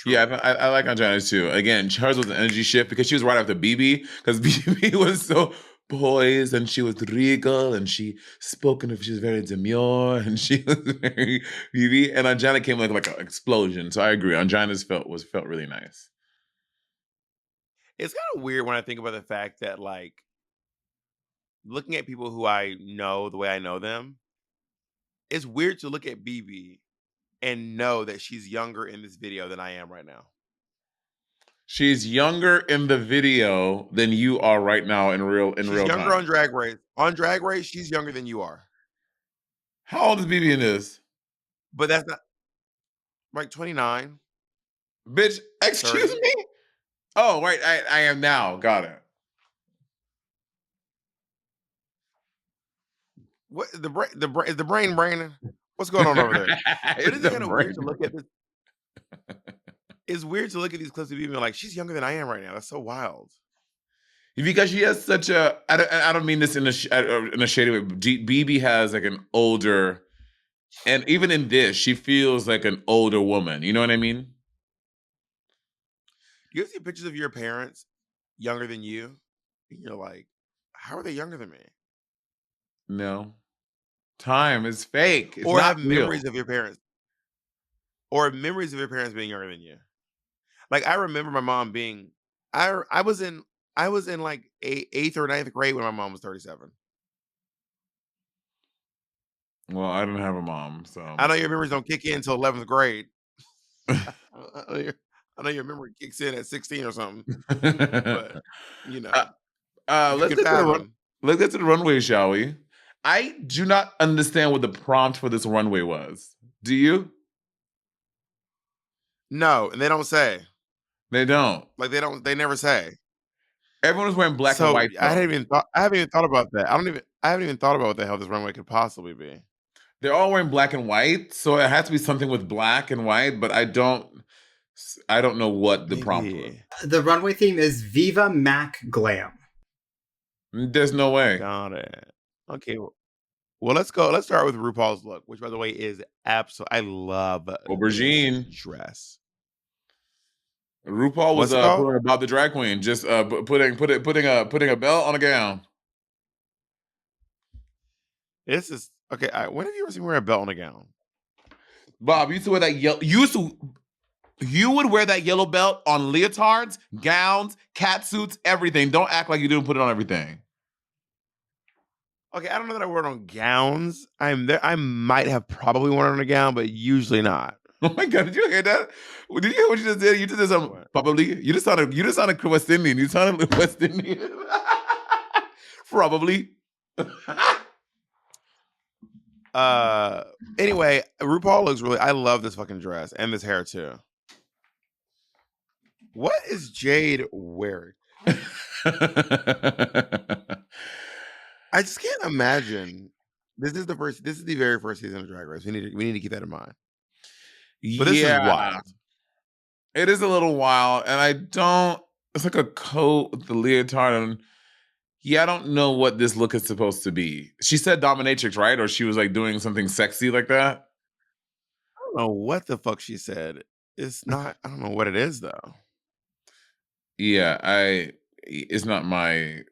Yeah, I like Angina too. Again, hers was an energy shift because she was right after BB because BB was so poised and she was regal and she spoke and she was very demure and she was very BB. And Angina came like an explosion. So I agree. Angina's felt really nice. It's kind of weird when I think about the fact that like looking at people who I know the way I know them, it's weird to look at BB and know that she's younger in this video than I am right now. She's younger in the video than you are right now in real time. She's younger on Drag Race. On Drag Race, she's younger than you are. How old is BB in this? But that's not like 29. Bitch, excuse 30. me? Oh, right. I am now. Got it. What is the brain braining? What's going on over there? But It's isn't the it kind of weird brain. to look at this? It's weird to look at these clips of people like, she's younger than I am right now. That's so wild. Because she has such a, I don't mean this in a shady way. BB has like an older, and even in this, she feels like an older woman. You know what I mean? You see pictures of your parents younger than you, and you're like, how are they younger than me? No, time is fake. It's Or not have real. memories of your parents, or memories of your parents being younger than you. Like I remember my mom being, I was in like eighth or ninth grade when my mom was 37. Well, I don't have a mom, so I know your memories don't kick in until 11th grade. I know your memory kicks in at 16 or something, but you know, if you let's can get to the fathom. let's get to the runway, shall we? I do not understand what the prompt for this runway was. Do you? No, and they don't say. They don't. Like they never say. Everyone was wearing black and So white though. I haven't even thought about that. I haven't even thought about what the hell this runway could possibly be. They're all wearing black and white, so it has to be something with black and white. But I don't know what the prompt was. Maybe. The runway theme is Viva Mac Glam. There's no way. Got it. Okay. Well, let's go. Let's start with RuPaul's look, which by the way is absolutely. I love Aubergine this dress. RuPaul was What's it called? putting about the drag queen, just putting a belt on a gown. This is okay. When have you ever seen me wear a belt on a gown? Bob, you used to wear that yellow. You would wear that yellow belt on leotards, gowns, cat suits, everything. Don't act like you didn't put it on everything. Okay, I don't know that I wore it on gowns. I might have probably worn it on a gown, but usually not. Oh my god, did you hear that? Did you hear what you just did? You did this probably. You just sounded West Indian. You sounded West Indian. Probably. Anyway, RuPaul looks really. I love this fucking dress and this hair too. What is Jade wearing? I just can't imagine. This is the very first season of Drag Race. We need to keep that in mind. But this is wild. It is a little wild, and it's like a coat with the leotard, and I don't know what this look is supposed to be. She said dominatrix, right? Or she was like doing something sexy like that. I don't know what the fuck she said. It's not. I don't know what it is though. Yeah, it's not my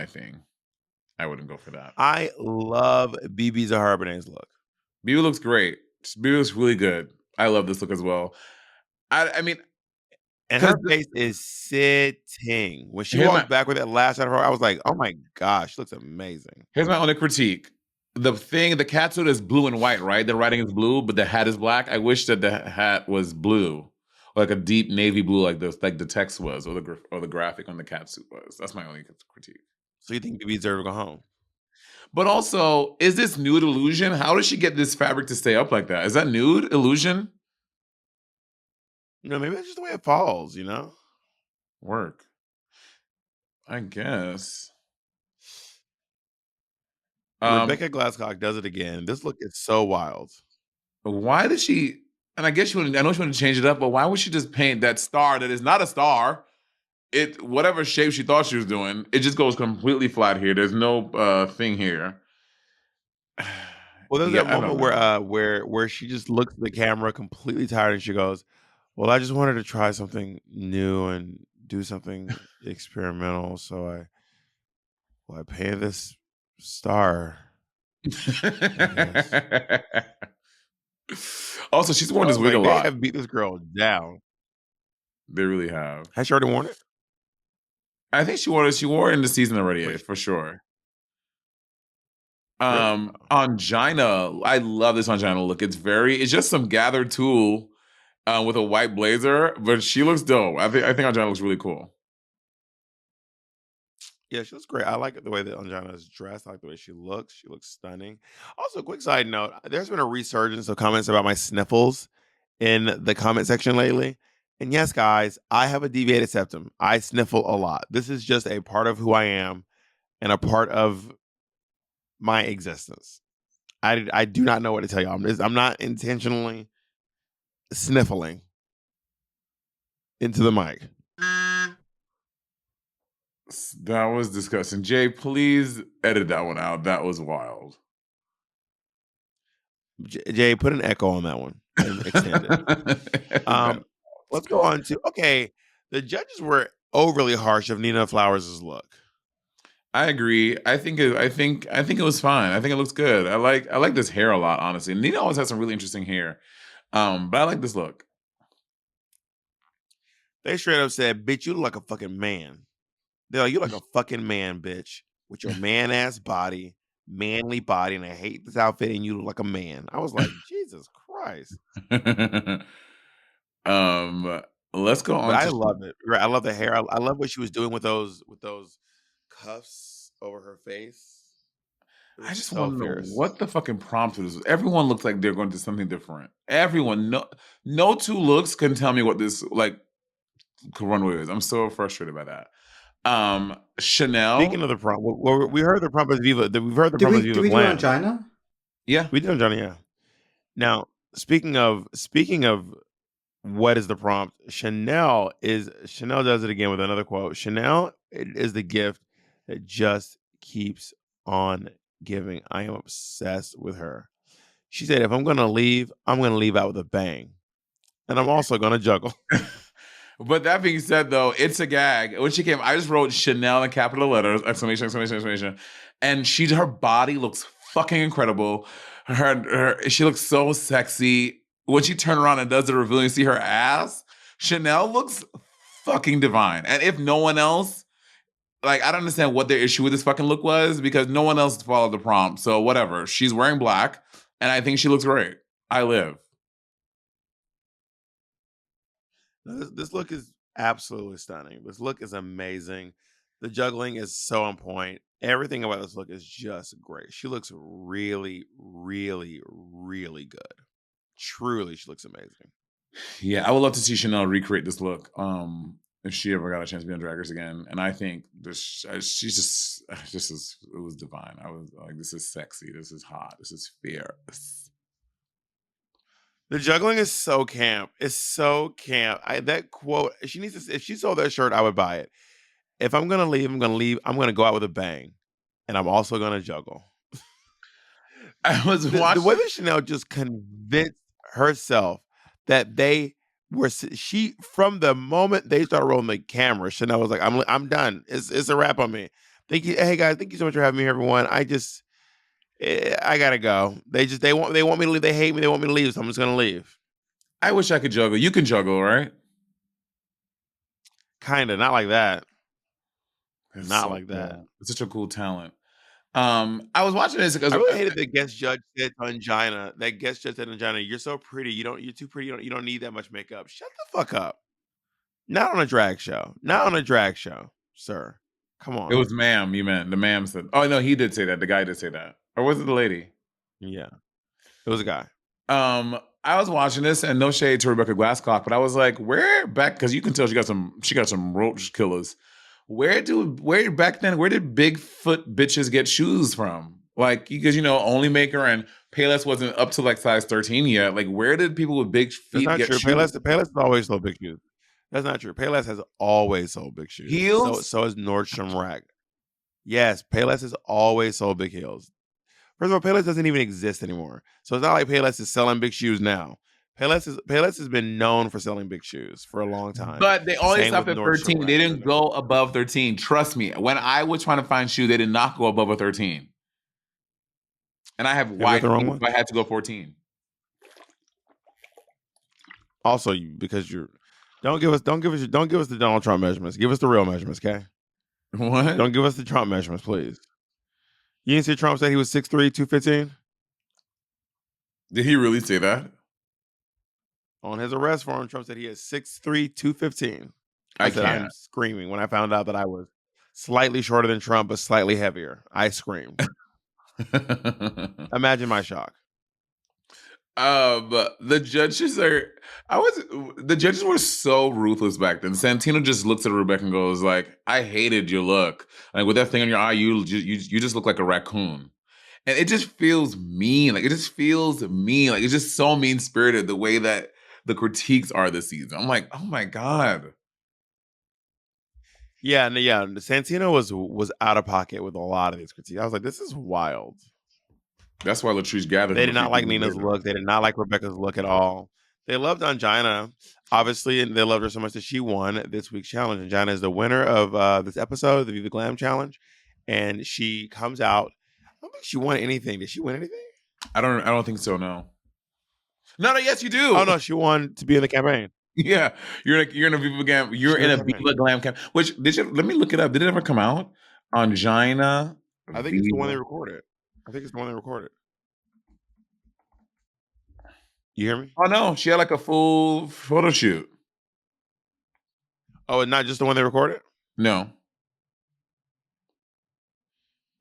thing. I wouldn't go for that. I love BB Zahara-Benet's look. BB looks great. BB looks really good. I love this look as well. I mean, and her face is sitting. When she walked back with that lash out of her, I was like, oh my gosh, she looks amazing. Here's my only critique. The catsuit is blue and white, right? The writing is blue, but the hat is black. I wish that the hat was blue, like a deep navy blue, like the text was, or the graphic on the catsuit was. That's my only critique. So you think BB deserves to go home? But also, is this nude illusion? How does she get this fabric to stay up like that? Is that nude illusion? Maybe that's just the way it falls, Work. I guess. Rebecca Glasscock does it again. This look is so wild. Why did she? And I guess I know she wanted to change it up, but why would she just paint that star that is not a star? Whatever shape she thought she was doing, it just goes completely flat here. There's no thing here. Well, there's that moment where she just looks at the camera completely tired and she goes, well, I just wanted to try something new and do something experimental. So I painted this star. Also, she's worn this wig a lot. They have beat this girl down. They really have. Has she already worn it? I think she wore it. She wore it in the season already, for sure. Angina, I love this Angina look. It's just some gathered tulle with a white blazer, but she looks dope. I think Angina looks really cool. Yeah, she looks great. I like the way that Angina is dressed. I like the way she looks. She looks stunning. Also, quick side note, there's been a resurgence of comments about my sniffles in the comment section lately. And yes, guys, I have a deviated septum. I sniffle a lot. This is just a part of who I am and a part of my existence. I do not know what to tell y'all. I'm not intentionally sniffling into the mic. That was disgusting. Jay, please edit that one out. That was wild. Jay, put an echo on that one and extend it. Let's go on to the judges were overly harsh of Nina Flowers' look. I agree. I think it was fine. I think it looks good. I like this hair a lot, honestly. Nina always has some really interesting hair. But I like this look. They straight up said, "Bitch, you look like a fucking man." They're like, "You look like a fucking man, bitch, with your man ass body, manly body, and I hate this outfit, and you look like a man." I was like, Jesus Christ. Let's go on. But I love it. I love the hair. I love what she was doing with those cuffs over her face. I just want to know what the fucking prompt is. Everyone looks like they're going to do something different. Everyone, no two looks can tell me what this runway is. I'm so frustrated by that. Chanel. Speaking of the prompt, we heard the prompt as Viva. We've heard the prompt as Viva Glam. Did we do it on China? Yeah, we did on China. Yeah. Now, speaking of what is the prompt, Chanel does it again with another quote. Chanel is the gift that just keeps on giving. I am obsessed with her. She said, "If I'm going to leave, I'm going to leave out with a bang, and I'm also going to juggle." But that being said, though, it's a gag. When she came, I just wrote Chanel in capital letters, exclamation, exclamation, exclamation. And her body looks fucking incredible. She looks so sexy. When she turned around and does the reveal, you see her ass. Chanel looks fucking divine. And if no one else, I don't understand what their issue with this fucking look was, because no one else followed the prompt. So whatever. She's wearing black, and I think she looks great. I live. This look is absolutely stunning. This look is amazing. The juggling is so on point. Everything about this look is just great. She looks really, really, really good. Truly, she looks amazing. Yeah, I would love to see Chanel recreate this look if she ever got a chance to be on Drag Race again. And I think it was divine. I was like, this is sexy. This is hot. This is fierce. The juggling is so camp. It's so camp. That quote, she needs to, if she sold that shirt, I would buy it. If I'm going to leave, I'm going to leave. I'm going to go out with a bang. And I'm also going to juggle. I was watching. The way that Chanel just convinced herself that from the moment they started rolling the camera, Chanel was like, I'm done. It's a wrap on me. Thank you. Hey guys, thank you so much for having me here, everyone. I gotta go. They want me to leave. They hate me. They want me to leave, so I'm just gonna leave. I wish I could juggle. You can juggle, right? Kinda, not like that. It's not so like that. Cool. It's such a cool talent. I was watching this because I really hated the guest judge said to Angina. That guest judge said to Angina, "You're so pretty. You're too pretty. You don't need that much makeup." Shut the fuck up. Not on a drag show. Not on a drag show, sir. Come on. It was ma'am. You meant the ma'am said. Oh no, he did say that. The guy did say that. Or was it the lady? Yeah. It was a guy. I was watching this, and no shade to Rebecca Glasscock, but I was like, where back, because you can tell she got some roach killers. Where did Bigfoot bitches get shoes from? Because only Maker and Payless wasn't up to size 13 yet. Where did people with big feet get shoes? Payless has always sold big shoes. That's not true. Payless has always sold big shoes. Heels? So has Nordstrom Rack. Yes, Payless has always sold big heels. First of all, Payless doesn't even exist anymore. So it's not like Payless is selling big shoes now. Payless has been known for selling big shoes for a long time. But they only stopped at 13. They didn't go above 13. Trust me. When I was trying to find shoes, they did not go above a 13. And I have wide feet, I had to go 14. Also, because don't give us the Donald Trump measurements. Give us the real measurements, okay? What? Don't give us the Trump measurements, please. You didn't see Trump said he was 6'3", 215? Did he really say that? On his arrest form, Trump said he is 6'3", 215. I'm screaming when I found out that I was slightly shorter than Trump, but slightly heavier. I screamed. Imagine my shock. The judges were so ruthless back then. Santino just looks at Rebecca and goes I hated your look. With that thing on your eye, you just look like a raccoon. And it just feels mean. Like, it just feels mean. Like, it's just so mean-spirited the way that the critiques are this season. I'm like, oh my God. Yeah, Santino was out of pocket with a lot of these critiques. I was like, this is wild. That's why Latrice gathered They him did a not few like seasons Nina's later. look. They did not like Rebecca's look at all. They loved Angina, obviously, and they loved her so much that she won this week's challenge. Angina is the winner of this episode, the Viva Glam challenge, and she comes out. I don't think she won anything. Did she win anything? I don't think so, no. No, yes, you do. Oh no, she won to be in the campaign. Yeah, you're in a Viva Glam. You're in a Viva Glam camp. Which let me look it up. Did it ever come out? Angina. I think it's the one they recorded. You hear me? Oh no, she had like a full photo shoot. Oh, and not just the one they recorded? No.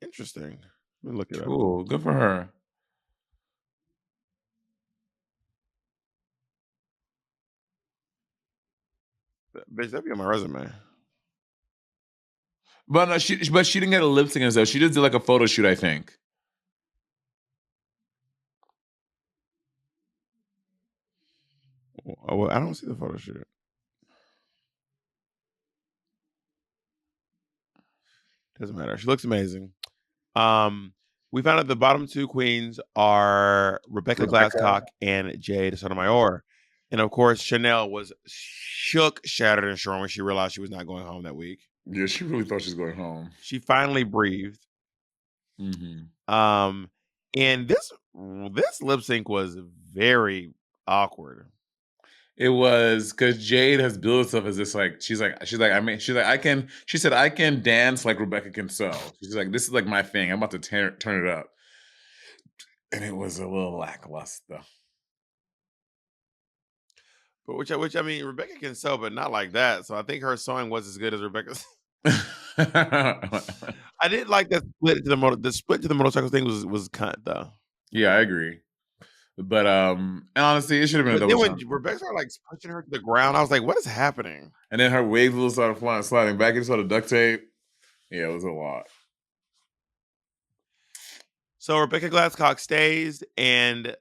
Interesting. Let me look it up. Cool. Good for her. Bitch, that'd be on my resume. But no, she didn't get a lip sync and stuff. She just did like a photo shoot, I think. Oh, I don't see the photo shoot. Doesn't matter. She looks amazing. We found out the bottom two queens are Rebecca Glasscock and Jade Sotomayor. And of course, Chanel was shook, shattered, and shorn when she realized she was not going home that week. Yeah, she really thought she was going home. She finally breathed. Mm-hmm. And this lip sync was very awkward. It was because Jade has built herself as this like she said I can dance like Rebecca can sew. She's like, this is like my thing. I'm about to turn it up, and it was a little lackluster. But which I mean, Rebecca can sew, but not like that. So I think her sewing was as good as Rebecca's. I didn't like that split to the motorcycle thing was cunt though. Yeah, I agree. But honestly, it should have been a double. Then when Rebecca started like pushing her to the ground, I was like, "What is happening?" And then her waves started sliding back into the duct tape. Yeah, it was a lot. So Rebecca Glasscock stays, and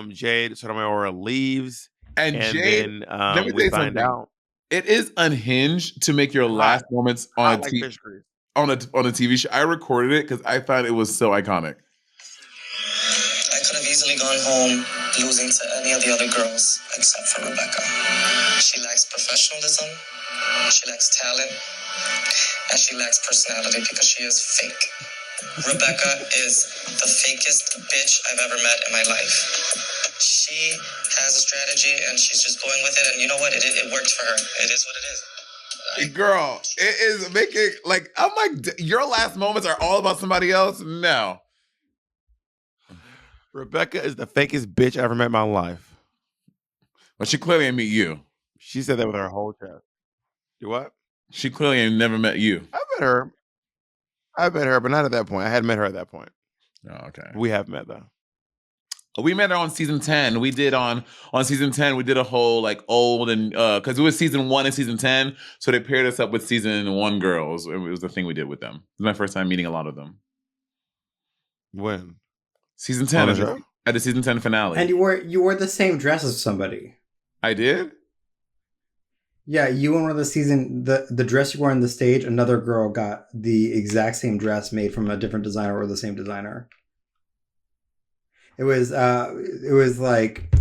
Jade Sotomayor leaves, and Jade. Then we find out it is unhinged to make your last moments on a TV show. I recorded it because I thought it was so iconic. I could have easily gone home losing to any of the other girls except for Rebecca. She lacks professionalism, she lacks talent, and she lacks personality because she is fake. Rebecca is the fakest bitch I've ever met in my life. She has a strategy and she's just going with it, and you know what? It worked for her. It is what it is. Girl, it is making like I'm like your last moments are all about somebody else. No. Rebecca is the fakest bitch I ever met in my life. But she clearly ain't meet you. She said that with her whole chest. You what? She clearly ain't never met you. I met her, but not at that point. I hadn't met her at that point. Oh, okay. We have met though. We met her on season 10. We did on season 10, we did a whole like old and because it was season 1 and season 10. So they paired us up with season 1 girls. It was the thing we did with them. It was my first time meeting a lot of them. When? Season 10 at the season 10 finale. And you wore the same dress as somebody. I did? Yeah, you wore the dress you wore on the stage, another girl got the exact same dress made from a different designer or the same designer. It was like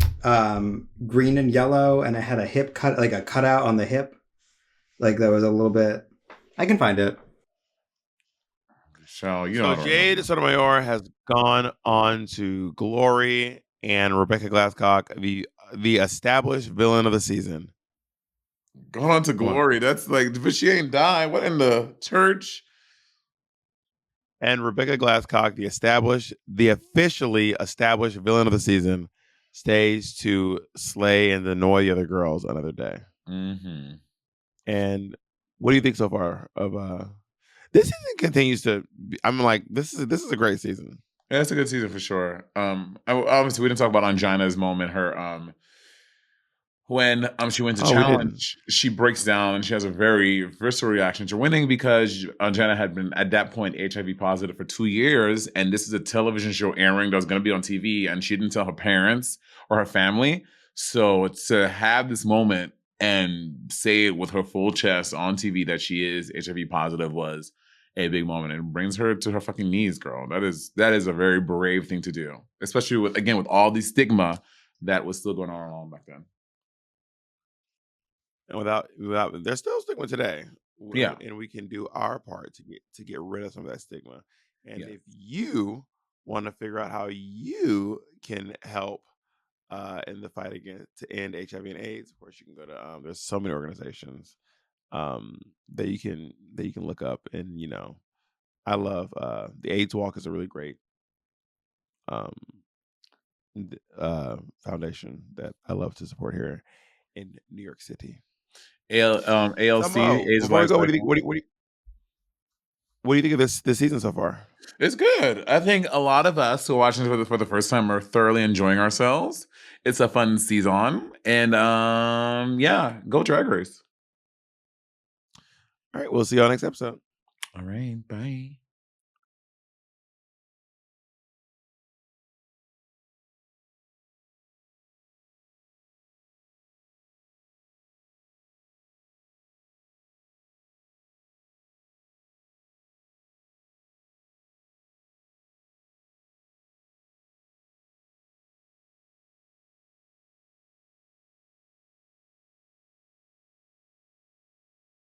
green and yellow, and it had a hip cut, like a cutout on the hip. Like that was a little bit. I can find it. So Jade Sotomayor has gone on to glory, and Rebecca Glasscock, the established villain of the season. Gone on to glory. That's like, but she ain't died. What in the church? And Rebecca Glasscock, the officially established villain of the season, stays to slay and annoy the other girls another day. Mm-hmm. And what do you think so far of this season? Continues to. I'm like, this is a great season. Yeah, it's a good season for sure. Obviously, we didn't talk about Angina's moment. Her when she wins the Oh, we didn't. challenge, she breaks down and she has a very visceral reaction to winning because Jenna had been at that point HIV positive for 2 years, and this is a television show airing that was going to be on TV, and she didn't tell her parents or her family. So to have this moment and say it with her full chest on TV that she is HIV positive was a big moment. It brings her to her fucking knees, girl. That is a very brave thing to do, especially with all the stigma that was still going on back then. And without there's still stigma today. Yeah. And we can do our part to get rid of some of that stigma. And Yes. if you want to figure out how you can help in the fight to end HIV and AIDS, of course you can go to there's so many organizations that you can look up. And I love the AIDS Walk is a really great foundation that I love to support here in New York City. ALC, AIDS Before we Life go, what do you Cycle. think? What do you think of this season so far? It's good. I think a lot of us who are watching it for the first time are thoroughly enjoying ourselves. It's a fun season, and yeah, go Drag Race. All right, we'll see y'all next episode. All right, bye.